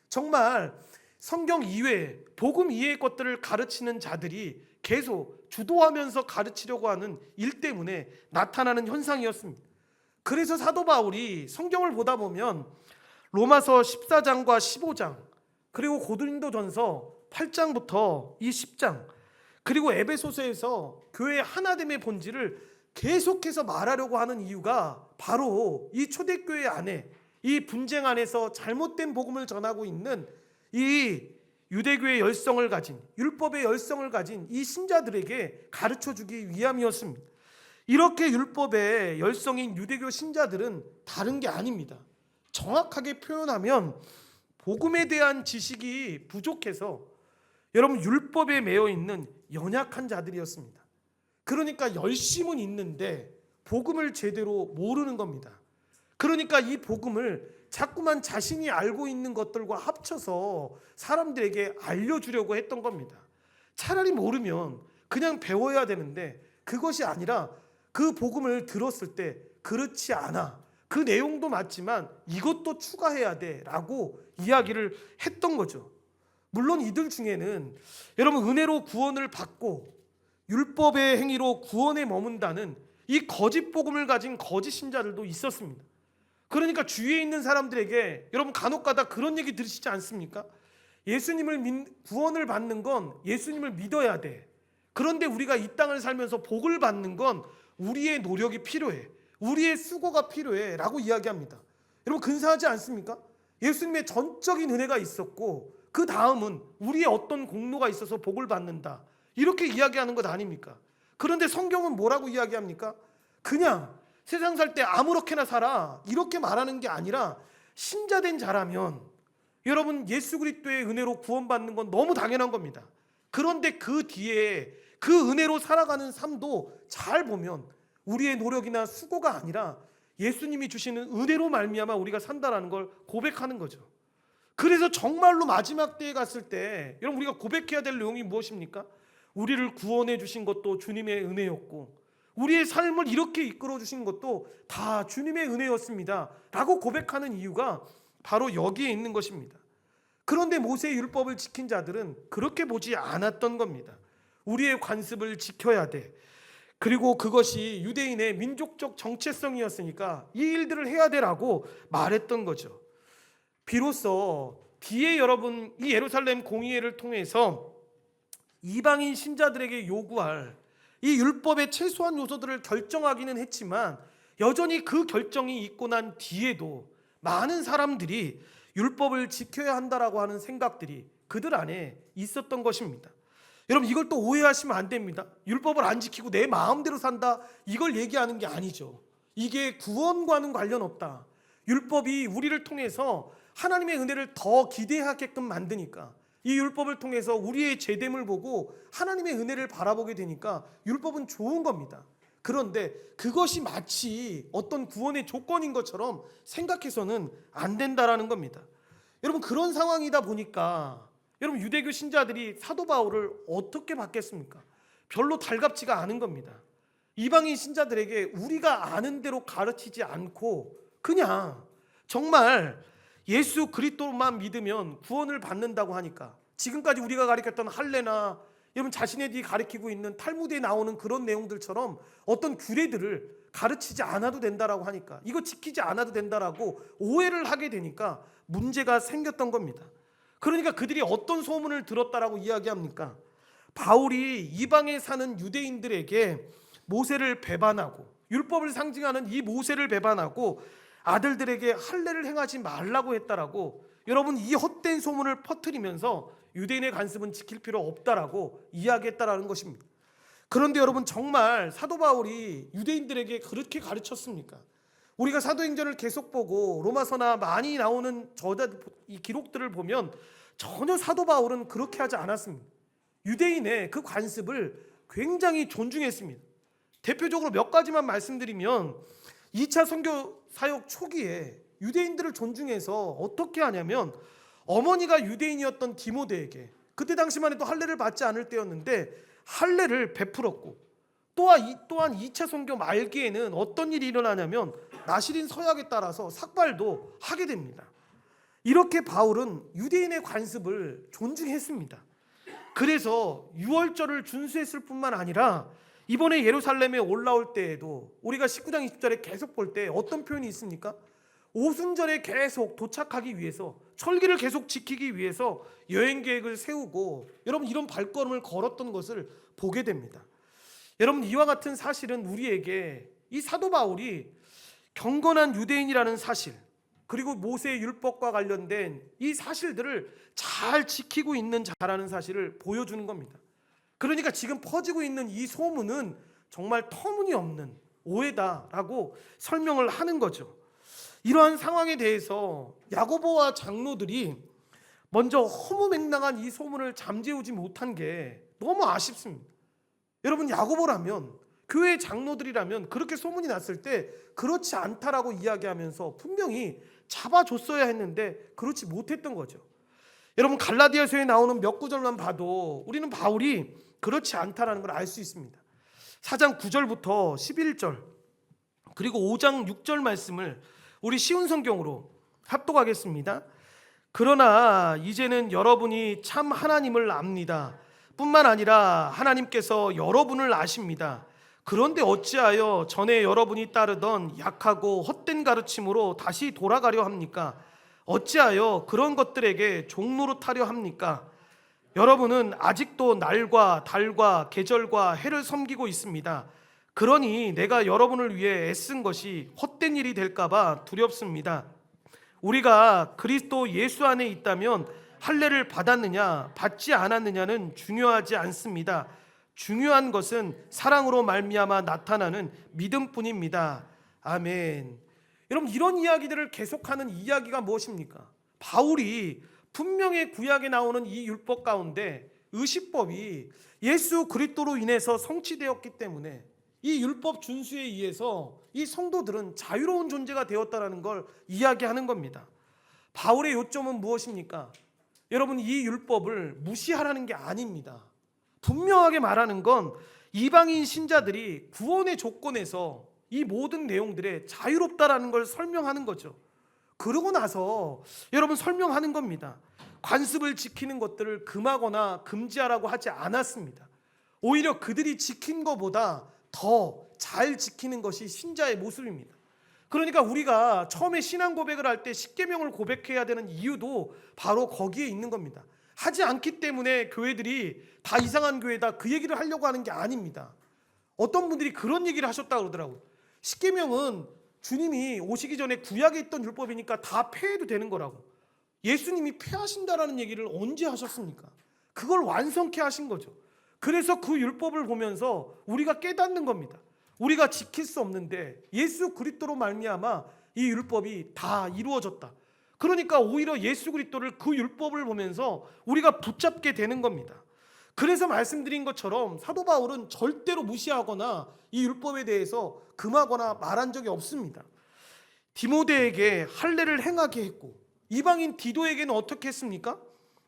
정말 성경 이외에 복음 이외의 것들을 가르치는 자들이 계속 주도하면서 가르치려고 하는 일 때문에 나타나는 현상이었습니다. 그래서 사도 바울이 성경을 보다 보면 로마서 14장과 15장, 그리고 고린도전서 8장부터 이 10장, 그리고 에베소서에서 교회의 하나됨의 본질을 계속해서 말하려고 하는 이유가 바로 이 초대교회 안에, 이 분쟁 안에서 잘못된 복음을 전하고 있는 이 유대교의 열성을 가진, 율법의 열성을 가진 이 신자들에게 가르쳐주기 위함이었습니다. 이렇게 율법의 열성인 유대교 신자들은 다른 게 아닙니다. 정확하게 표현하면 복음에 대한 지식이 부족해서 여러분 율법에 매여 있는 연약한 자들이었습니다. 그러니까 열심은 있는데 복음을 제대로 모르는 겁니다. 그러니까 이 복음을 자꾸만 자신이 알고 있는 것들과 합쳐서 사람들에게 알려주려고 했던 겁니다. 차라리 모르면 그냥 배워야 되는데 그것이 아니라 그 복음을 들었을 때 그렇지 않아, 그 내용도 맞지만 이것도 추가해야 돼 라고 이야기를 했던 거죠. 물론 이들 중에는 여러분 은혜로 구원을 받고 율법의 행위로 구원에 머문다는 이 거짓 복음을 가진 거짓 신자들도 있었습니다. 그러니까 주위에 있는 사람들에게 여러분 간혹가다 그런 얘기 들으시지 않습니까? 구원을 받는 건 예수님을 믿어야 돼. 그런데 우리가 이 땅을 살면서 복을 받는 건 우리의 노력이 필요해, 우리의 수고가 필요해 라고 이야기합니다. 여러분 근사하지 않습니까? 예수님의 전적인 은혜가 있었고 그 다음은 우리의 어떤 공로가 있어서 복을 받는다, 이렇게 이야기하는 것 아닙니까? 그런데 성경은 뭐라고 이야기합니까? 그냥 세상 살 때 아무렇게나 살아, 이렇게 말하는 게 아니라 신자된 자라면 여러분 예수 그리스도의 은혜로 구원받는 건 너무 당연한 겁니다. 그런데 그 뒤에 그 은혜로 살아가는 삶도 잘 보면 우리의 노력이나 수고가 아니라 예수님이 주시는 은혜로 말미암아 우리가 산다라는 걸 고백하는 거죠. 그래서 정말로 마지막 때에 갔을 때 여러분 우리가 고백해야 될 내용이 무엇입니까? 우리를 구원해 주신 것도 주님의 은혜였고 우리의 삶을 이렇게 이끌어 주신 것도 다 주님의 은혜였습니다 라고 고백하는 이유가 바로 여기에 있는 것입니다. 그런데 모세의 율법을 지킨 자들은 그렇게 보지 않았던 겁니다. 우리의 관습을 지켜야 돼, 그리고 그것이 유대인의 민족적 정체성이었으니까 이 일들을 해야 되라고 말했던 거죠. 비로소 뒤에 여러분 이 예루살렘 공의회를 통해서 이방인 신자들에게 요구할 이 율법의 최소한 요소들을 결정하기는 했지만 여전히 그 결정이 있고 난 뒤에도 많은 사람들이 율법을 지켜야 한다라고 하는 생각들이 그들 안에 있었던 것입니다. 여러분 이걸 또 오해하시면 안 됩니다. 율법을 안 지키고 내 마음대로 산다, 이걸 얘기하는 게 아니죠. 이게 구원과는 관련 없다. 율법이 우리를 통해서 하나님의 은혜를 더 기대하게끔 만드니까, 이 율법을 통해서 우리의 죄됨을 보고 하나님의 은혜를 바라보게 되니까 율법은 좋은 겁니다. 그런데 그것이 마치 어떤 구원의 조건인 것처럼 생각해서는 안 된다라는 겁니다. 여러분 그런 상황이다 보니까 여러분 유대교 신자들이 사도 바울을 어떻게 받겠습니까? 별로 달갑지가 않은 겁니다. 이방인 신자들에게 우리가 아는 대로 가르치지 않고 그냥 정말 예수 그리스도만 믿으면 구원을 받는다고 하니까 지금까지 우리가 가르쳤던 할례나 여러분 자신들이 가르치고 있는 탈무드에 나오는 그런 내용들처럼 어떤 규례들을 가르치지 않아도 된다라고 하니까, 이거 지키지 않아도 된다라고 오해를 하게 되니까 문제가 생겼던 겁니다. 그러니까 그들이 어떤 소문을 들었다라고 이야기합니까? 바울이 이방에 사는 유대인들에게 모세를 배반하고 율법을 상징하는 이 모세를 배반하고 아들들에게 할례를 행하지 말라고 했다라고 여러분 이 헛된 소문을 퍼뜨리면서 유대인의 관습은 지킬 필요 없다라고 이야기했다라는 것입니다. 그런데 여러분 정말 사도 바울이 유대인들에게 그렇게 가르쳤습니까? 우리가 사도행전을 계속 보고 로마서나 많이 나오는 이 기록들을 보면 전혀 사도 바울은 그렇게 하지 않았습니다. 유대인의 그 관습을 굉장히 존중했습니다. 대표적으로 몇 가지만 말씀드리면 2차 선교 사역 초기에 유대인들을 존중해서 어떻게 하냐면 어머니가 유대인이었던 디모데에게 그때 당시만 해도 할례를 받지 않을 때였는데 할례를 베풀었고, 또한 2차 선교 말기에는 어떤 일이 일어나냐면 나시린 서약에 따라서 삭발도 하게 됩니다. 이렇게 바울은 유대인의 관습을 존중했습니다. 그래서 유월절을 준수했을 뿐만 아니라 이번에 예루살렘에 올라올 때에도 우리가 19장 20절에 계속 볼 때 어떤 표현이 있습니까? 오순절에 계속 도착하기 위해서, 철기를 계속 지키기 위해서 여행 계획을 세우고 여러분 이런 발걸음을 걸었던 것을 보게 됩니다. 여러분 이와 같은 사실은 우리에게 이 사도 바울이 경건한 유대인이라는 사실, 그리고 모세의 율법과 관련된 이 사실들을 잘 지키고 있는 자라는 사실을 보여주는 겁니다. 그러니까 지금 퍼지고 있는 이 소문은 정말 터무니없는 오해다라고 설명을 하는 거죠. 이러한 상황에 대해서 야고보와 장로들이 먼저 허무맹랑한 이 소문을 잠재우지 못한 게 너무 아쉽습니다. 여러분 야고보라면, 교회 장로들이라면 그렇게 소문이 났을 때 그렇지 않다라고 이야기하면서 분명히 잡아줬어야 했는데 그렇지 못했던 거죠. 여러분 갈라디아서에 나오는 몇 구절만 봐도 우리는 바울이 그렇지 않다라는 걸 알 수 있습니다. 4장 9절부터 11절 그리고 5장 6절 말씀을 우리 쉬운 성경으로 합독하겠습니다. 그러나 이제는 여러분이 참 하나님을 압니다. 뿐만 아니라 하나님께서 여러분을 아십니다. 그런데 어찌하여 전에 여러분이 따르던 약하고 헛된 가르침으로 다시 돌아가려 합니까? 어찌하여 그런 것들에게 종노릇하려 합니까? 여러분은 아직도 날과 달과 계절과 해를 섬기고 있습니다. 그러니 내가 여러분을 위해 애쓴 것이 헛된 일이 될까봐 두렵습니다. 우리가 그리스도 예수 안에 있다면 할례를 받았느냐 받지 않았느냐는 중요하지 않습니다. 중요한 것은 사랑으로 말미암아 나타나는 믿음뿐입니다. 아멘. 여러분 이런 이야기들을 계속하는 이야기가 무엇입니까? 바울이 분명히 구약에 나오는 이 율법 가운데 의식법이 예수 그리스도로 인해서 성취되었기 때문에 이 율법 준수에 의해서 이 성도들은 자유로운 존재가 되었다는 걸 이야기하는 겁니다. 바울의 요점은 무엇입니까? 여러분 이 율법을 무시하라는 게 아닙니다. 분명하게 말하는 건 이방인 신자들이 구원의 조건에서 이 모든 내용들에 자유롭다라는 걸 설명하는 거죠. 그러고 나서 여러분 설명하는 겁니다. 관습을 지키는 것들을 금하거나 금지하라고 하지 않았습니다. 오히려 그들이 지킨 것보다 더 잘 지키는 것이 신자의 모습입니다. 그러니까 우리가 처음에 신앙 고백을 할 때 십계명을 고백해야 되는 이유도 바로 거기에 있는 겁니다. 하지 않기 때문에 교회들이 다 이상한 교회다 그 얘기를 하려고 하는 게 아닙니다. 어떤 분들이 그런 얘기를 하셨다고 그러더라고요. 십계명은 주님이 오시기 전에 구약에 있던 율법이니까 다 폐해도 되는 거라고. 예수님이 폐하신다라는 얘기를 언제 하셨습니까? 그걸 완성케 하신 거죠. 그래서 그 율법을 보면서 우리가 깨닫는 겁니다. 우리가 지킬 수 없는데 예수 그리스도로 말미암아 이 율법이 다 이루어졌다. 그러니까 오히려 예수 그리스도를 그 율법을 보면서 우리가 붙잡게 되는 겁니다. 그래서 말씀드린 것처럼 사도 바울은 절대로 무시하거나 이 율법에 대해서 금하거나 말한 적이 없습니다. 디모데에게 할례를 행하게 했고 이방인 디도에게는 어떻게 했습니까?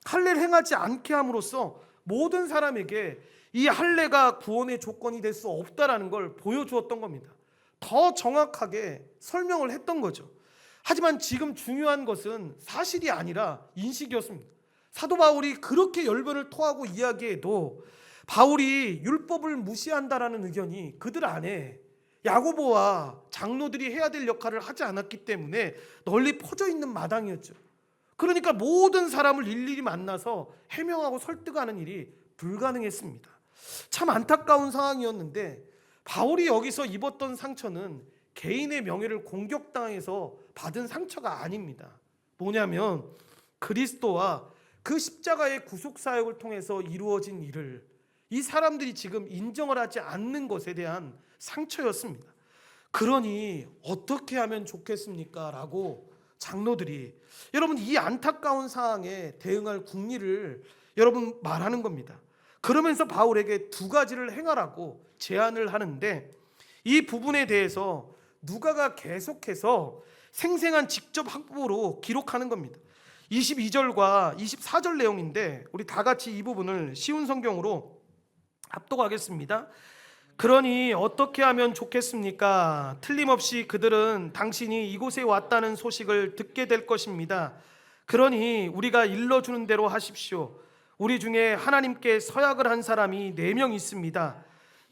할례를 행하지 않게 함으로써 모든 사람에게 이 할례가 구원의 조건이 될 수 없다라는 걸 보여주었던 겁니다. 더 정확하게 설명을 했던 거죠. 하지만 지금 중요한 것은 사실이 아니라 인식이었습니다. 사도 바울이 그렇게 열변을 토하고 이야기해도 바울이 율법을 무시한다라는 의견이 그들 안에 야고보와 장로들이 해야 될 역할을 하지 않았기 때문에 널리 퍼져 있는 마당이었죠. 그러니까 모든 사람을 일일이 만나서 해명하고 설득하는 일이 불가능했습니다. 참 안타까운 상황이었는데 바울이 여기서 입었던 상처는 개인의 명예를 공격당해서 받은 상처가 아닙니다. 뭐냐면 그리스도와 그 십자가의 구속사역을 통해서 이루어진 일을 이 사람들이 지금 인정을 하지 않는 것에 대한 상처였습니다. 그러니 어떻게 하면 좋겠습니까? 라고 장로들이 여러분 이 안타까운 상황에 대응할 국리를 여러분 말하는 겁니다. 그러면서 바울에게 두 가지를 행하라고 제안을 하는데 이 부분에 대해서 누가가 계속해서 생생한 직접 확보로 기록하는 겁니다. 22절과 24절 내용인데 우리 다 같이 이 부분을 쉬운 성경으로 합독하겠습니다. 그러니 어떻게 하면 좋겠습니까? 틀림없이 그들은 당신이 이곳에 왔다는 소식을 듣게 될 것입니다. 그러니 우리가 일러주는 대로 하십시오. 우리 중에 하나님께 서약을 한 사람이 4명 있습니다.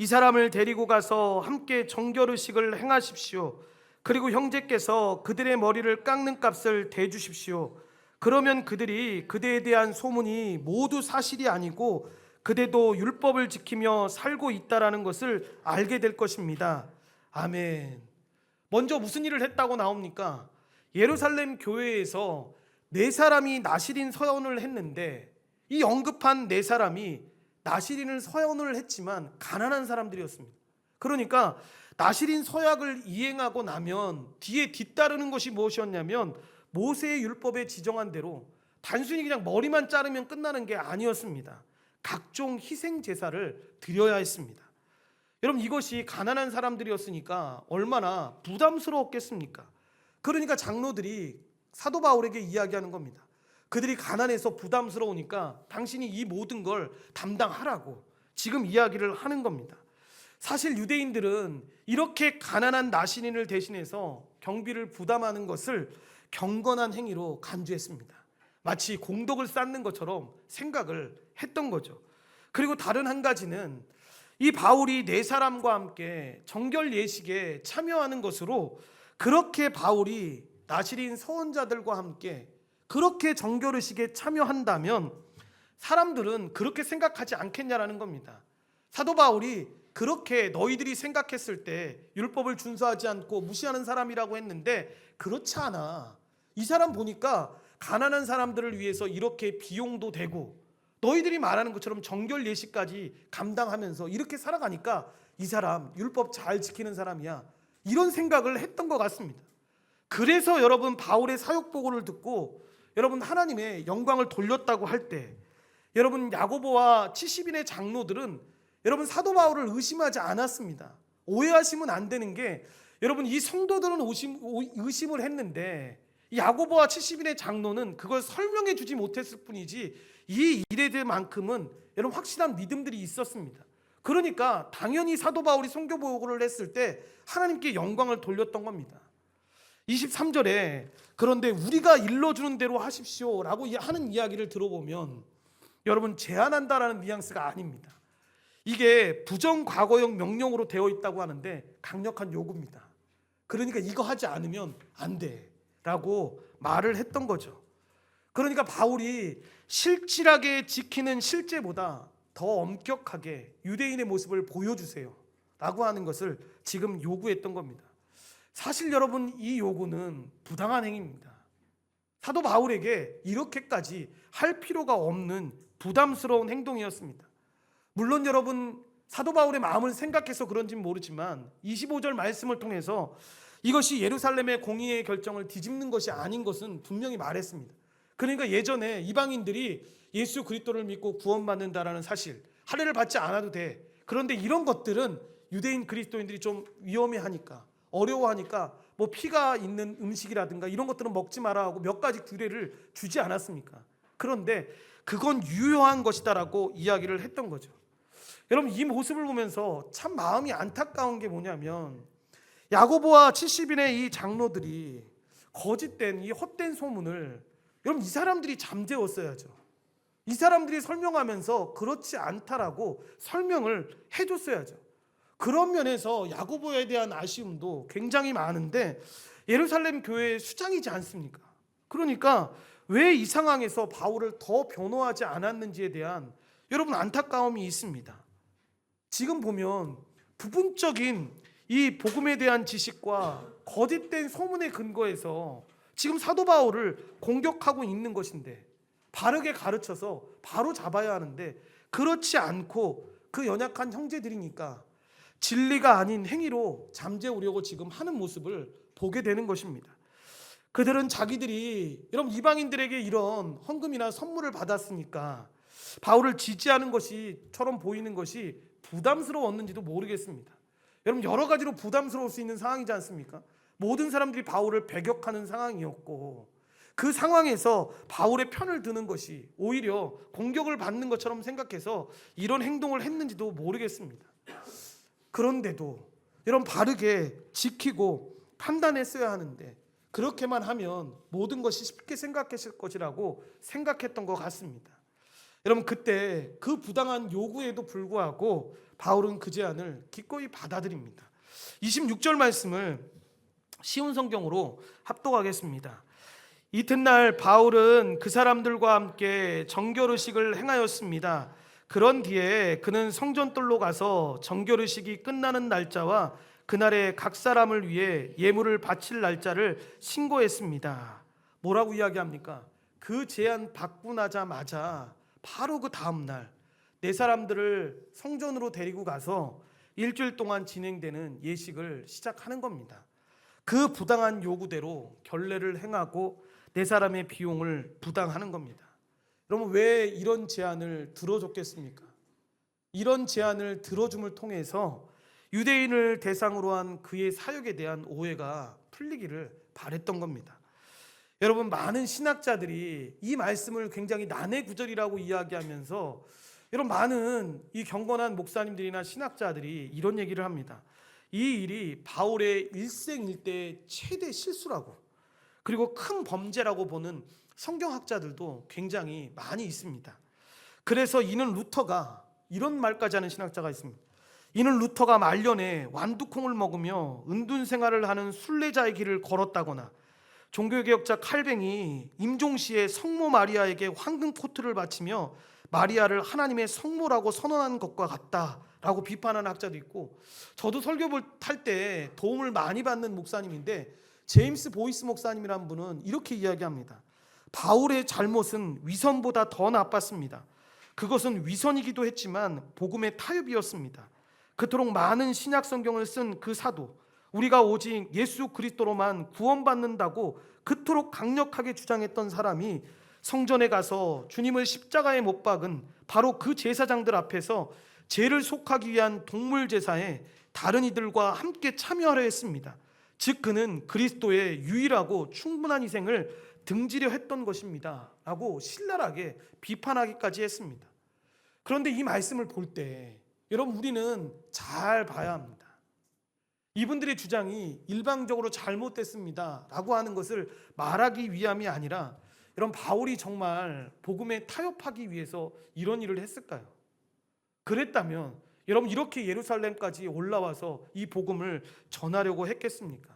이 사람을 데리고 가서 함께 정결의식을 행하십시오. 그리고 형제께서 그들의 머리를 깎는 값을 대주십시오. 그러면 그들이 그대에 대한 소문이 모두 사실이 아니고 그대도 율법을 지키며 살고 있다라는 것을 알게 될 것입니다. 아멘. 먼저 무슨 일을 했다고 나옵니까? 예루살렘 교회에서 네 사람이 나실인 서원을 했는데, 이 언급한 네 사람이 나실인을 서원을 했지만 가난한 사람들이었습니다. 그러니까 나실인 서약을 이행하고 나면 뒤에 뒤따르는 것이 무엇이었냐면, 모세의 율법에 지정한 대로 단순히 그냥 머리만 자르면 끝나는 게 아니었습니다. 각종 희생 제사를 드려야 했습니다. 여러분, 이것이 가난한 사람들이었으니까 얼마나 부담스러웠겠습니까? 그러니까 장로들이 사도 바울에게 이야기하는 겁니다. 그들이 가난해서 부담스러우니까 당신이 이 모든 걸 담당하라고 지금 이야기를 하는 겁니다. 사실 유대인들은 이렇게 가난한 나신인을 대신해서 경비를 부담하는 것을 경건한 행위로 간주했습니다. 마치 공덕을 쌓는 것처럼 생각을 했던 거죠. 그리고 다른 한 가지는 이 바울이 네 사람과 함께 정결 예식에 참여하는 것으로, 그렇게 바울이 나실인 서원자들과 함께 그렇게 정결의식에 참여한다면 사람들은 그렇게 생각하지 않겠냐라는 겁니다. 사도 바울이 그렇게 너희들이 생각했을 때 율법을 준수하지 않고 무시하는 사람이라고 했는데, 그렇지 않아. 이 사람 보니까 가난한 사람들을 위해서 이렇게 비용도 되고 너희들이 말하는 것처럼 정결 예식까지 감당하면서 이렇게 살아가니까 이 사람 율법 잘 지키는 사람이야, 이런 생각을 했던 것 같습니다. 그래서 여러분, 바울의 사역 보고를 듣고 여러분 하나님의 영광을 돌렸다고 할 때, 여러분 야고보와 70인의 장로들은 여러분 사도 바울을 의심하지 않았습니다. 오해하시면 안 되는 게, 여러분 이 성도들은 의심을 했는데 야고보와 70인의 장로는 그걸 설명해 주지 못했을 뿐이지 이 일에 대해만큼은 여러분 확실한 믿음들이 있었습니다. 그러니까 당연히 사도 바울이 선교 보고를 했을 때 하나님께 영광을 돌렸던 겁니다. 23절에 그런데 우리가 일러주는 대로 하십시오 라고 하는 이야기를 들어보면 여러분 제한한다라는 뉘앙스가 아닙니다. 이게 부정과거형 명령으로 되어 있다고 하는데 강력한 요구입니다. 그러니까 이거 하지 않으면 안 돼 라고 말을 했던 거죠. 그러니까 바울이 실질하게 지키는 실제보다 더 엄격하게 유대인의 모습을 보여주세요 라고 하는 것을 지금 요구했던 겁니다. 사실 여러분, 이 요구는 부당한 행위입니다. 사도 바울에게 이렇게까지 할 필요가 없는 부담스러운 행동이었습니다. 물론 여러분, 사도 바울의 마음을 생각해서 그런지는 모르지만 25절 말씀을 통해서 이것이 예루살렘의 공의의 결정을 뒤집는 것이 아닌 것은 분명히 말했습니다. 그러니까 예전에 이방인들이 예수 그리스도를 믿고 구원받는다라는 사실, 할례를 받지 않아도 돼. 그런데 이런 것들은 유대인 그리스도인들이 좀 위험해하니까, 어려워하니까 뭐 피가 있는 음식이라든가 이런 것들은 먹지 마라 하고 몇 가지 규례를 주지 않았습니까? 그런데 그건 유효한 것이다라고 이야기를 했던 거죠. 여러분, 이 모습을 보면서 참 마음이 안타까운 게 뭐냐면, 야고보와 70인의 이 장로들이 거짓된 이 헛된 소문을, 여러분 이 사람들이 잠재웠어야죠. 이 사람들이 설명하면서 그렇지 않다라고 설명을 해줬어야죠. 그런 면에서 야고보에 대한 아쉬움도 굉장히 많은데, 예루살렘 교회의 수장이지 않습니까? 그러니까 왜 이 상황에서 바울을 더 변호하지 않았는지에 대한 여러분 안타까움이 있습니다. 지금 보면 부분적인 이 복음에 대한 지식과 거짓된 소문의 근거에서 지금 사도 바울을 공격하고 있는 것인데, 바르게 가르쳐서 바로 잡아야 하는데 그렇지 않고 그 연약한 형제들이니까 진리가 아닌 행위로 잠재우려고 지금 하는 모습을 보게 되는 것입니다. 그들은 자기들이 여러분 이방인들에게 이런 헌금이나 선물을 받았으니까 바울을 지지하는 것이처럼 보이는 것이 부담스러웠는지도 모르겠습니다. 여러분 여러 가지로 부담스러울 수 있는 상황이지 않습니까? 모든 사람들이 바울을 배격하는 상황이었고, 그 상황에서 바울의 편을 드는 것이 오히려 공격을 받는 것처럼 생각해서 이런 행동을 했는지도 모르겠습니다. 그런데도 여러분 바르게 지키고 판단했어야 하는데, 그렇게만 하면 모든 것이 쉽게 생각했을 것이라고 생각했던 것 같습니다. 여러분, 그때 그 부당한 요구에도 불구하고 바울은 그 제안을 기꺼이 받아들입니다. 26절 말씀을 쉬운 성경으로 합독하겠습니다. 이튿날 바울은 그 사람들과 함께 정결의식을 행하였습니다. 그런 뒤에 그는 성전뜰로 가서 정결의식이 끝나는 날짜와 그날에 각 사람을 위해 예물을 바칠 날짜를 신고했습니다. 뭐라고 이야기합니까? 그 제안 받고 나자마자 바로 그 다음 날 네 사람들을 성전으로 데리고 가서 일주일 동안 진행되는 예식을 시작하는 겁니다. 그 부당한 요구대로 결례를 행하고 네 사람의 비용을 부당하는 겁니다. 여러분, 왜 이런 제안을 들어줬겠습니까? 이런 제안을 들어줌을 통해서 유대인을 대상으로 한 그의 사역에 대한 오해가 풀리기를 바랬던 겁니다. 여러분, 많은 신학자들이 이 말씀을 굉장히 난해 구절이라고 이야기하면서 여러분, 많은 이 경건한 목사님들이나 신학자들이 이런 얘기를 합니다. 이 일이 바울의 일생일대의 최대 실수라고, 그리고 큰 범죄라고 보는 성경학자들도 굉장히 많이 있습니다. 그래서 이는 루터가 이런 말까지 하는 신학자가 있습니다. 이는 루터가 말년에 완두콩을 먹으며 은둔 생활을 하는 순례자의 길을 걸었다거나 종교개혁자 칼뱅이 임종시에 성모 마리아에게 황금 코트를 바치며 마리아를 하나님의 성모라고 선언한 것과 같다라고 비판하는 학자도 있고, 저도 설교를 탈 때 도움을 많이 받는 목사님인데 제임스 보이스 목사님이라는 분은 이렇게 이야기합니다. 바울의 잘못은 위선보다 더 나빴습니다. 그것은 위선이기도 했지만 복음의 타협이었습니다. 그토록 많은 신약 성경을 쓴 그 사도, 우리가 오직 예수 그리스도로만 구원받는다고 그토록 강력하게 주장했던 사람이 성전에 가서 주님을 십자가에 못 박은 바로 그 제사장들 앞에서 죄를 속하기 위한 동물 제사에 다른 이들과 함께 참여하려 했습니다. 즉 그는 그리스도의 유일하고 충분한 희생을 등지려 했던 것입니다 라고 신랄하게 비판하기까지 했습니다. 그런데 이 말씀을 볼 때 여러분, 우리는 잘 봐야 합니다. 이분들의 주장이 일방적으로 잘못됐습니다 라고 하는 것을 말하기 위함이 아니라, 여러분, 바울이 정말 복음에 타협하기 위해서 이런 일을 했을까요? 그랬다면 여러분, 이렇게 예루살렘까지 올라와서 이 복음을 전하려고 했겠습니까?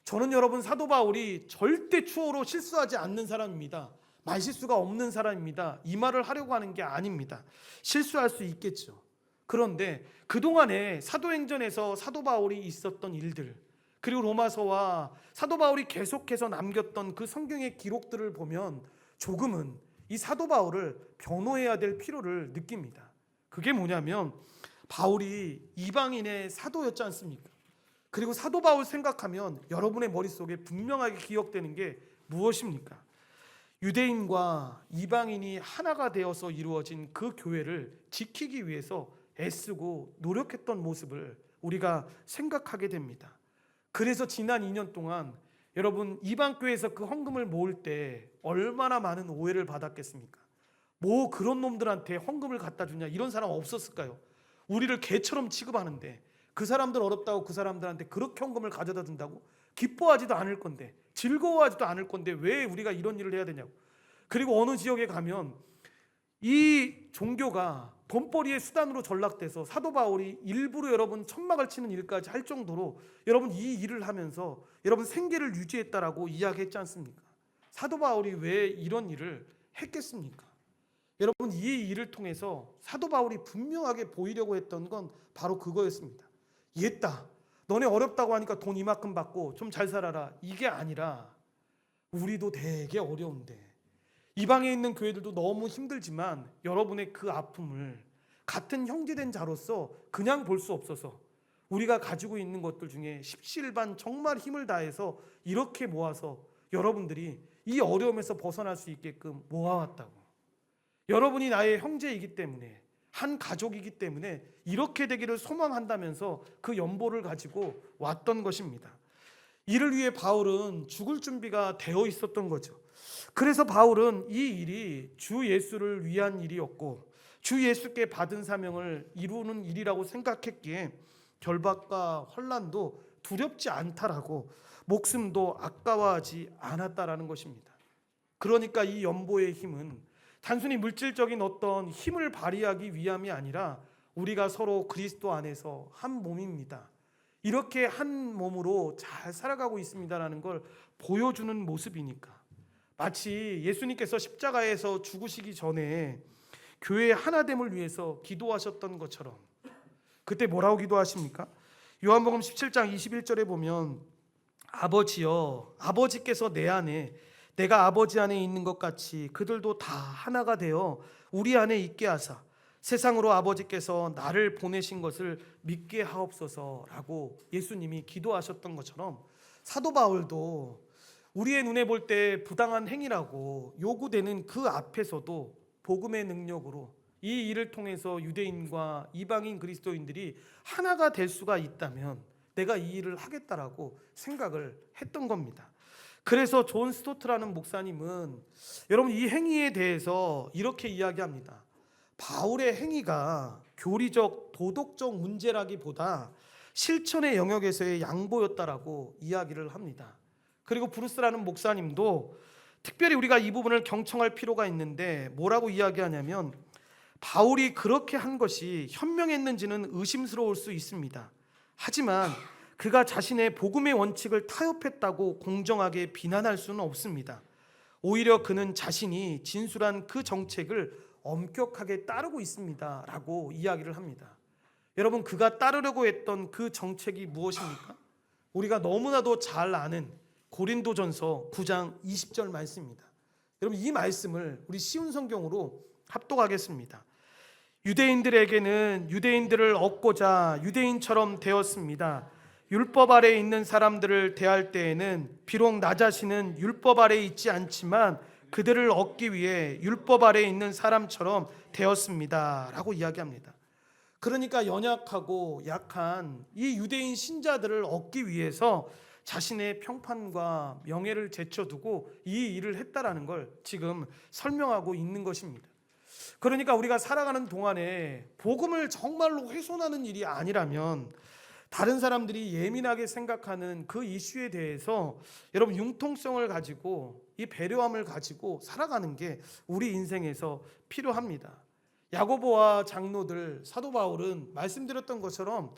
저는 여러분, 사도 바울이 절대 추호로 실수하지 않는 사람입니다. 말실수가 없는 사람입니다. 이 말을 하려고 하는 게 아닙니다. 실수할 수 있겠죠. 그런데 그동안에 사도행전에서 사도 바울이 있었던 일들, 그리고 로마서와 사도 바울이 계속해서 남겼던 그 성경의 기록들을 보면 조금은 이 사도 바울을 변호해야 될 필요를 느낍니다. 그게 뭐냐면, 바울이 이방인의 사도였지 않습니까? 그리고 사도 바울 생각하면 여러분의 머릿속에 분명하게 기억되는 게 무엇입니까? 유대인과 이방인이 하나가 되어서 이루어진 그 교회를 지키기 위해서 애쓰고 노력했던 모습을 우리가 생각하게 됩니다. 그래서 지난 2년 동안 여러분, 이방교회에서 그 헌금을 모을 때 얼마나 많은 오해를 받았겠습니까? 뭐 그런 놈들한테 헌금을 갖다 주냐, 이런 사람 없었을까요? 우리를 개처럼 취급하는데 그 사람들 어렵다고 그 사람들한테 그렇게 헌금을 가져다 준다고? 기뻐하지도 않을 건데, 즐거워하지도 않을 건데 왜 우리가 이런 일을 해야 되냐고. 그리고 어느 지역에 가면 이 종교가 돈벌이의 수단으로 전락돼서 사도 바울이 일부러 여러분 천막을 치는 일까지 할 정도로 여러분 이 일을 하면서 여러분 생계를 유지했다라고 이야기했지 않습니까? 사도 바울이 왜 이런 일을 했겠습니까? 여러분, 이 일을 통해서 사도 바울이 분명하게 보이려고 했던 건 바로 그거였습니다. 얘다, 너네 어렵다고 하니까 돈 이만큼 받고 좀 잘 살아라, 이게 아니라 우리도 되게 어려운데, 이방에 있는 교회들도 너무 힘들지만 여러분의 그 아픔을 같은 형제된 자로서 그냥 볼 수 없어서 우리가 가지고 있는 것들 중에 십시일반 정말 힘을 다해서 이렇게 모아서 여러분들이 이 어려움에서 벗어날 수 있게끔 모아왔다고. 여러분이 나의 형제이기 때문에, 한 가족이기 때문에 이렇게 되기를 소망한다면서 그 연보를 가지고 왔던 것입니다. 이를 위해 바울은 죽을 준비가 되어 있었던 거죠. 그래서 바울은 이 일이 주 예수를 위한 일이었고 주 예수께 받은 사명을 이루는 일이라고 생각했기에 결박과 환난도 두렵지 않다라고, 목숨도 아까워하지 않았다라는 것입니다. 그러니까 이 연보의 힘은 단순히 물질적인 어떤 힘을 발휘하기 위함이 아니라 우리가 서로 그리스도 안에서 한 몸입니다. 이렇게 한 몸으로 잘 살아가고 있습니다라는 걸 보여주는 모습이니까. 마치 예수님께서 십자가에서 죽으시기 전에 교회의 하나됨을 위해서 기도하셨던 것처럼, 그때 뭐라고 기도하십니까? 요한복음 17장 21절에 보면 아버지여, 아버지께서 내 안에 내가 아버지 안에 있는 것 같이 그들도 다 하나가 되어 우리 안에 있게 하사 세상으로 아버지께서 나를 보내신 것을 믿게 하옵소서라고 예수님이 기도하셨던 것처럼, 사도 바울도 우리의 눈에 볼 때 부당한 행위라고 요구되는 그 앞에서도 복음의 능력으로 이 일을 통해서 유대인과 이방인 그리스도인들이 하나가 될 수가 있다면 내가 이 일을 하겠다라고 생각을 했던 겁니다. 그래서 존 스토트라는 목사님은 여러분 이 행위에 대해서 이렇게 이야기합니다. 바울의 행위가 교리적 도덕적 문제라기보다 실천의 영역에서의 양보였다라고 이야기를 합니다. 그리고 브루스라는 목사님도 특별히 우리가 이 부분을 경청할 필요가 있는데 뭐라고 이야기하냐면, 바울이 그렇게 한 것이 현명했는지는 의심스러울 수 있습니다. 하지만 그가 자신의 복음의 원칙을 타협했다고 공정하게 비난할 수는 없습니다. 오히려 그는 자신이 진술한 그 정책을 엄격하게 따르고 있습니다 라고 이야기를 합니다. 여러분, 그가 따르려고 했던 그 정책이 무엇입니까? 우리가 너무나도 잘 아는 고린도전서 9장 20절 말씀입니다. 여러분, 이 말씀을 우리 쉬운 성경으로 합독하겠습니다. 유대인들에게는 유대인들을 얻고자 유대인처럼 되었습니다. 율법 아래에 있는 사람들을 대할 때에는 비록 나 자신은 율법 아래에 있지 않지만 그들을 얻기 위해 율법 아래에 있는 사람처럼 되었습니다 라고 이야기합니다. 그러니까 연약하고 약한 이 유대인 신자들을 얻기 위해서 자신의 평판과 명예를 제쳐두고 이 일을 했다라는 걸 지금 설명하고 있는 것입니다. 그러니까 우리가 살아가는 동안에 복음을 정말로 훼손하는 일이 아니라면 다른 사람들이 예민하게 생각하는 그 이슈에 대해서 여러분 융통성을 가지고 이 배려함을 가지고 살아가는 게 우리 인생에서 필요합니다. 야고보와 장로들, 사도 바울은 말씀드렸던 것처럼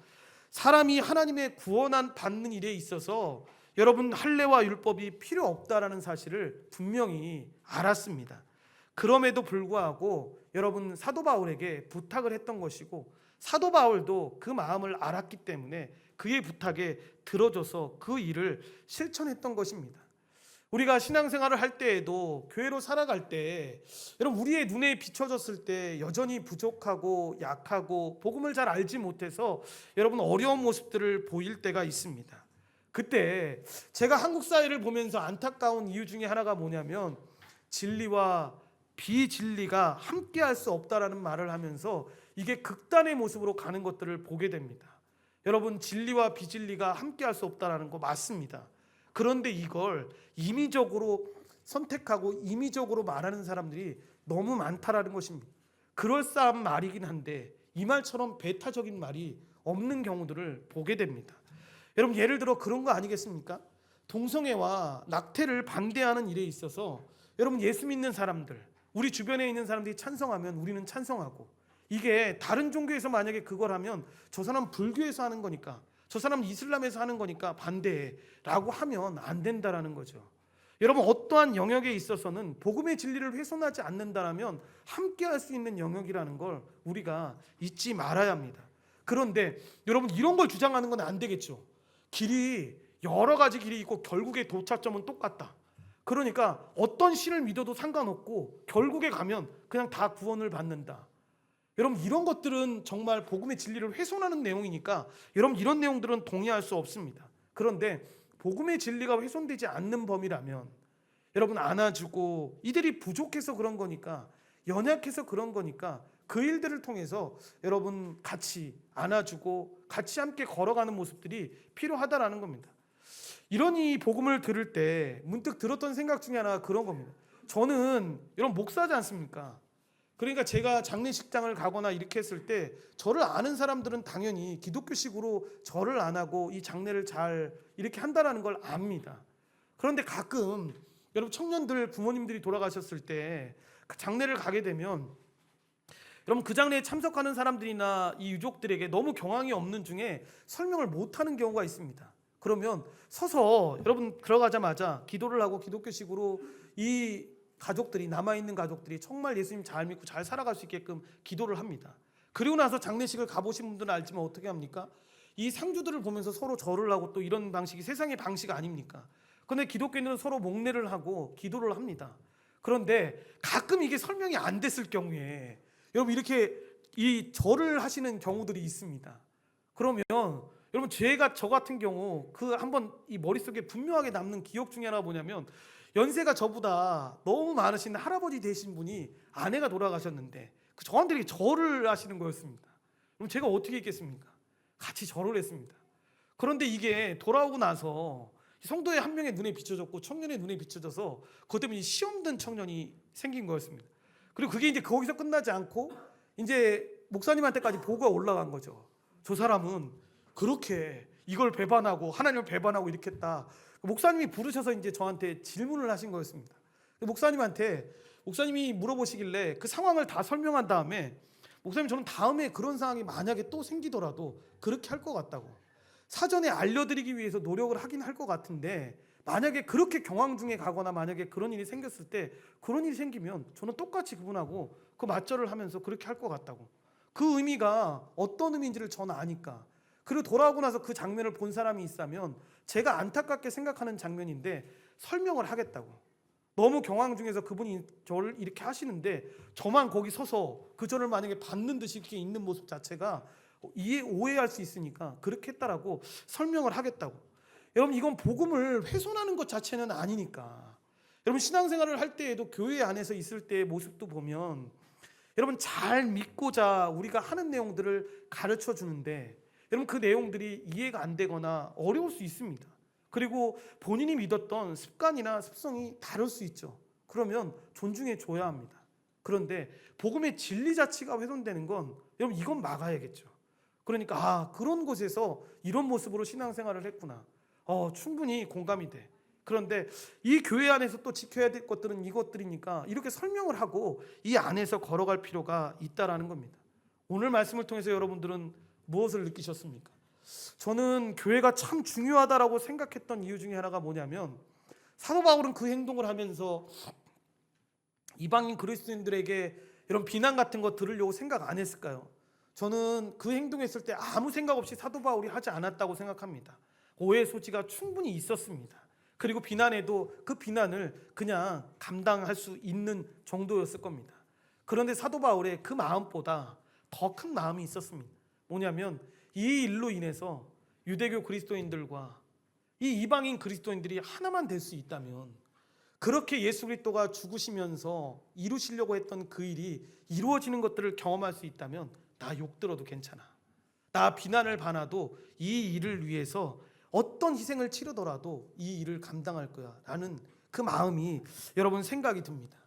사람이 하나님의 구원한 받는 일에 있어서 여러분 할례와 율법이 필요 없다라는 사실을 분명히 알았습니다. 그럼에도 불구하고 여러분 사도 바울에게 부탁을 했던 것이고, 사도 바울도 그 마음을 알았기 때문에 그의 부탁에 들어줘서 그 일을 실천했던 것입니다. 우리가 신앙생활을 할 때에도 교회로 살아갈 때 여러분 우리의 눈에 비춰졌을 때 여전히 부족하고 약하고 복음을 잘 알지 못해서 여러분 어려운 모습들을 보일 때가 있습니다. 그때 제가 한국 사회를 보면서 안타까운 이유 중에 하나가 뭐냐면, 진리와 비진리가 함께 할 수 없다라는 말을 하면서 이게 극단의 모습으로 가는 것들을 보게 됩니다. 여러분, 진리와 비진리가 함께 할 수 없다라는 거 맞습니다. 그런데 이걸 임의적으로 선택하고 임의적으로 말하는 사람들이 너무 많다라는 것입니다. 그럴싸한 말이긴 한데 이 말처럼 배타적인 말이 없는 경우들을 보게 됩니다. 여러분, 예를 들어 그런 거 아니겠습니까? 동성애와 낙태를 반대하는 일에 있어서 여러분 예수 믿는 사람들, 우리 주변에 있는 사람들이 찬성하면 우리는 찬성하고, 이게 다른 종교에서 만약에 그걸 하면 저 사람 불교에서 하는 거니까, 저 사람 이슬람에서 하는 거니까 반대라고 하면 안 된다라는 거죠. 여러분, 어떠한 영역에 있어서는 복음의 진리를 훼손하지 않는다라면 함께 할 수 있는 영역이라는 걸 우리가 잊지 말아야 합니다. 그런데 여러분, 이런 걸 주장하는 건 안 되겠죠. 길이 여러 가지 길이 있고 결국에 도착점은 똑같다. 그러니까 어떤 신을 믿어도 상관없고 결국에 가면 그냥 다 구원을 받는다. 여러분, 이런 것들은 정말 복음의 진리를 훼손하는 내용이니까 여러분 이런 내용들은 동의할 수 없습니다. 그런데 복음의 진리가 훼손되지 않는 범위라면 여러분 안아주고, 이들이 부족해서 그런 거니까, 연약해서 그런 거니까 그 일들을 통해서 여러분 같이 안아주고 같이 함께 걸어가는 모습들이 필요하다라는 겁니다. 이런 이 복음을 들을 때 문득 들었던 생각 중에 하나가 그런 겁니다. 저는 여러분 목사지 않습니까? 그러니까 제가 장례식장을 가거나 이렇게 했을 때 저를 아는 사람들은 당연히 기독교식으로 절을 안 하고 이 장례를 잘 이렇게 한다라는 걸 압니다. 그런데 가끔 여러분 청년들 부모님들이 돌아가셨을 때 장례를 가게 되면 여러분 그 장례에 참석하는 사람들이나 이 유족들에게 너무 경황이 없는 중에 설명을 못하는 경우가 있습니다. 그러면 서서 여러분 들어가자마자 기도를 하고 기독교식으로 이 가족들이, 남아있는 가족들이 정말 예수님 잘 믿고 잘 살아갈 수 있게끔 기도를 합니다. 그리고 나서 장례식을 가보신 분들은 알지만 어떻게 합니까? 이 상주들을 보면서 서로 절을 하고 또 이런 방식이 세상의 방식 아닙니까? 그런데 기독교인들은 서로 목례를 하고 기도를 합니다. 그런데 가끔 이게 설명이 안 됐을 경우에 여러분 이렇게 이 절을 하시는 경우들이 있습니다. 그러면 여러분 제가 저 같은 경우 그 한번 이 머릿속에 분명하게 남는 기억 중에 하나가 뭐냐면 연세가 저보다 너무 많으신 할아버지 되신 분이 아내가 돌아가셨는데 저한테 이렇게 절을 하시는 거였습니다. 그럼 제가 어떻게 했겠습니까? 같이 절을 했습니다. 그런데 이게 돌아오고 나서 성도의 한 명의 눈에 비춰졌고 청년의 눈에 비춰져서 그것 때문에 시험 든 청년이 생긴 거였습니다. 그리고 그게 이제 거기서 끝나지 않고 이제 목사님한테까지 보고가 올라간 거죠. 저 사람은 그렇게 이걸 배반하고 하나님을 배반하고 이렇게 했다. 목사님이 부르셔서 이제 저한테 질문을 하신 거였습니다. 목사님이 물어보시길래 그 상황을 다 설명한 다음에 목사님 저는 다음에 그런 상황이 만약에 또 생기더라도 그렇게 할 것 같다고 사전에 알려드리기 위해서 노력을 하긴 할 것 같은데 만약에 그렇게 경황 중에 가거나 만약에 그런 일이 생겼을 때 그런 일이 생기면 저는 똑같이 그분하고 그 맞절을 하면서 그렇게 할 것 같다고. 그 의미가 어떤 의미인지를 저는 아니까. 그리고 돌아오고 나서 그 장면을 본 사람이 있다면 제가 안타깝게 생각하는 장면인데 설명을 하겠다고. 너무 경황 중에서 그분이 저를 이렇게 하시는데 저만 거기 서서 그 절을 만약에 받는 듯이 이렇게 있는 모습 자체가 오해할 수 있으니까 그렇게 했다라고 설명을 하겠다고. 여러분 이건 복음을 훼손하는 것 자체는 아니니까. 여러분 신앙생활을 할 때에도 교회 안에서 있을 때의 모습도 보면 여러분 잘 믿고자 우리가 하는 내용들을 가르쳐 주는데 여러분 그 내용들이 이해가 안 되거나 어려울 수 있습니다. 그리고 본인이 믿었던 습관이나 습성이 다를 수 있죠. 그러면 존중해 줘야 합니다. 그런데 복음의 진리 자체가 훼손되는 건 여러분 이건 막아야겠죠. 그러니까 그런 곳에서 이런 모습으로 신앙생활을 했구나. 충분히 공감이 돼. 그런데 이 교회 안에서 또 지켜야 될 것들은 이것들이니까 이렇게 설명을 하고 이 안에서 걸어갈 필요가 있다라는 겁니다. 오늘 말씀을 통해서 여러분들은 무엇을 느끼셨습니까? 저는 교회가 참 중요하다라고 생각했던 이유 중에 하나가 뭐냐면 사도 바울은 그 행동을 하면서 이방인 그리스도인들에게 이런 비난 같은 거 들으려고 생각 안 했을까요? 저는 그 행동했을 때 아무 생각 없이 사도 바울이 하지 않았다고 생각합니다. 오해 소지가 충분히 있었습니다. 그리고 비난에도 그 비난을 그냥 감당할 수 있는 정도였을 겁니다. 그런데 사도 바울의 그 마음보다 더 큰 마음이 있었습니다. 뭐냐면 이 일로 인해서 유대교 그리스도인들과 이 이방인 그리스도인들이 하나만 될 수 있다면 그렇게 예수 그리스도가 죽으시면서 이루시려고 했던 그 일이 이루어지는 것들을 경험할 수 있다면 나 욕들어도 괜찮아. 나 비난을 받아도 이 일을 위해서 어떤 희생을 치르더라도 이 일을 감당할 거야 라는 그 마음이 여러분 생각이 듭니다.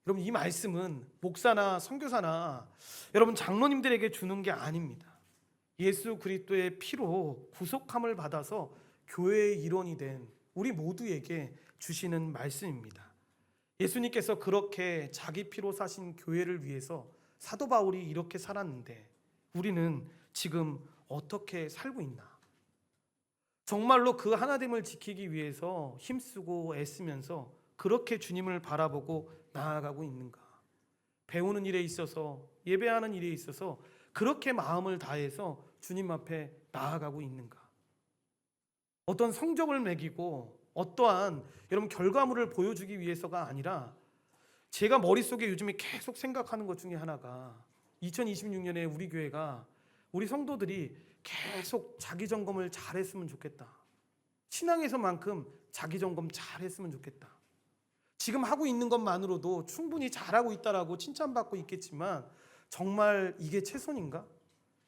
여러분 이 말씀은 목사나 선교사나 여러분 장로님들에게 주는 게 아닙니다. 예수 그리스도의 피로 구속함을 받아서 교회의 일원이 된 우리 모두에게 주시는 말씀입니다. 예수님께서 그렇게 자기 피로 사신 교회를 위해서 사도 바울이 이렇게 살았는데 우리는 지금 어떻게 살고 있나? 정말로 그 하나됨을 지키기 위해서 힘쓰고 애쓰면서 그렇게 주님을 바라보고 나아가고 있는가? 배우는 일에 있어서 예배하는 일에 있어서 그렇게 마음을 다해서 주님 앞에 나아가고 있는가? 어떤 성적을 매기고 어떠한 여러분 결과물을 보여주기 위해서가 아니라 제가 머릿속에 요즘에 계속 생각하는 것 중에 하나가 2026년에 우리 교회가 우리 성도들이 계속 자기 점검을 잘했으면 좋겠다. 신앙에서만큼 자기 점검 잘했으면 좋겠다. 지금 하고 있는 것만으로도 충분히 잘하고 있다라고 칭찬받고 있겠지만 정말 이게 최선인가?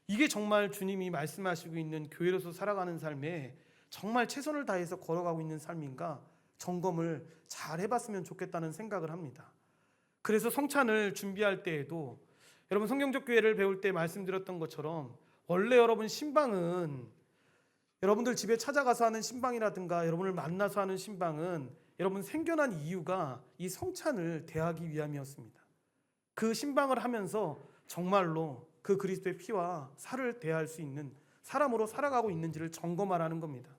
이게 정말 주님이 말씀하시고 있는 교회로서 살아가는 삶에 정말 최선을 다해서 걸어가고 있는 삶인가? 점검을 잘 해봤으면 좋겠다는 생각을 합니다. 그래서 성찬을 준비할 때에도 여러분 성경적 교회를 배울 때 말씀드렸던 것처럼 원래 여러분 신방은 여러분들 집에 찾아가서 하는 신방이라든가 여러분을 만나서 하는 신방은 여러분 생겨난 이유가 이 성찬을 대하기 위함이었습니다. 그 신방을 하면서 정말로 그 그리스도의 피와 살을 대할 수 있는 사람으로 살아가고 있는지를 점검하라는 겁니다.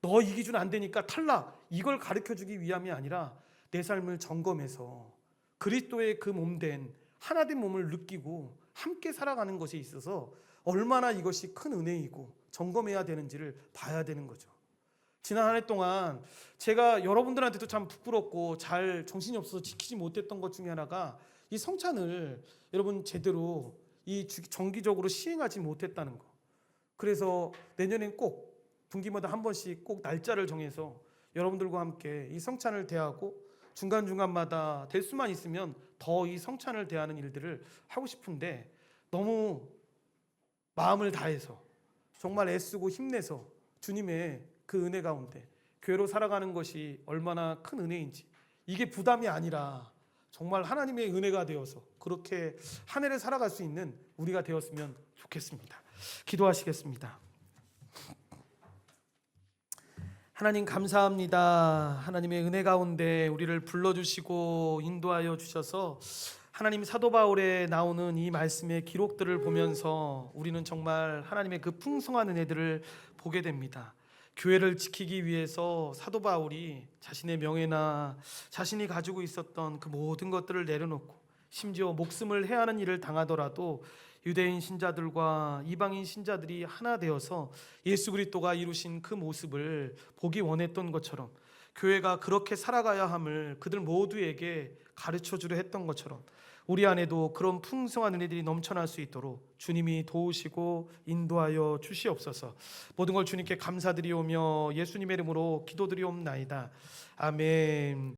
너 이 기준 안 되니까 탈락, 이걸 가르쳐주기 위함이 아니라 내 삶을 점검해서 그리스도의 그 몸된 하나된 몸을 느끼고 함께 살아가는 것에 있어서 얼마나 이것이 큰 은혜이고 점검해야 되는지를 봐야 되는 거죠. 지난 한 해 동안 제가 여러분들한테도 참 부끄럽고 잘 정신이 없어서 지키지 못했던 것 중에 하나가 이 성찬을 여러분 제대로 정기적으로 시행하지 못했다는 거. 그래서 내년엔 꼭 분기마다 한 번씩 꼭 날짜를 정해서 여러분들과 함께 이 성찬을 대하고 중간중간마다 될 수만 있으면 더 이 성찬을 대하는 일들을 하고 싶은데 너무 마음을 다해서 정말 애쓰고 힘내서 주님의 그 은혜 가운데 교회로 살아가는 것이 얼마나 큰 은혜인지, 이게 부담이 아니라 정말 하나님의 은혜가 되어서 그렇게 한 해를 살아갈 수 있는 우리가 되었으면 좋겠습니다. 기도하시겠습니다. 하나님 감사합니다. 하나님의 은혜 가운데 우리를 불러주시고 인도하여 주셔서 하나님 사도 바울에 나오는 이 말씀의 기록들을 보면서 우리는 정말 하나님의 그 풍성한 은혜들을 보게 됩니다. 교회를 지키기 위해서 사도 바울이 자신의 명예나 자신이 가지고 있었던 그 모든 것들을 내려놓고 심지어 목숨을 해하는 일을 당하더라도 유대인 신자들과 이방인 신자들이 하나 되어서 예수 그리스도가 이루신 그 모습을 보기 원했던 것처럼 교회가 그렇게 살아가야 함을 그들 모두에게 가르쳐주려 했던 것처럼 우리 안에도 그런 풍성한 은혜들이 넘쳐날 수 있도록 주님이 도우시고 인도하여 주시옵소서. 모든 걸 주님께 감사드리오며 예수님의 이름으로 기도드리옵나이다. 아멘.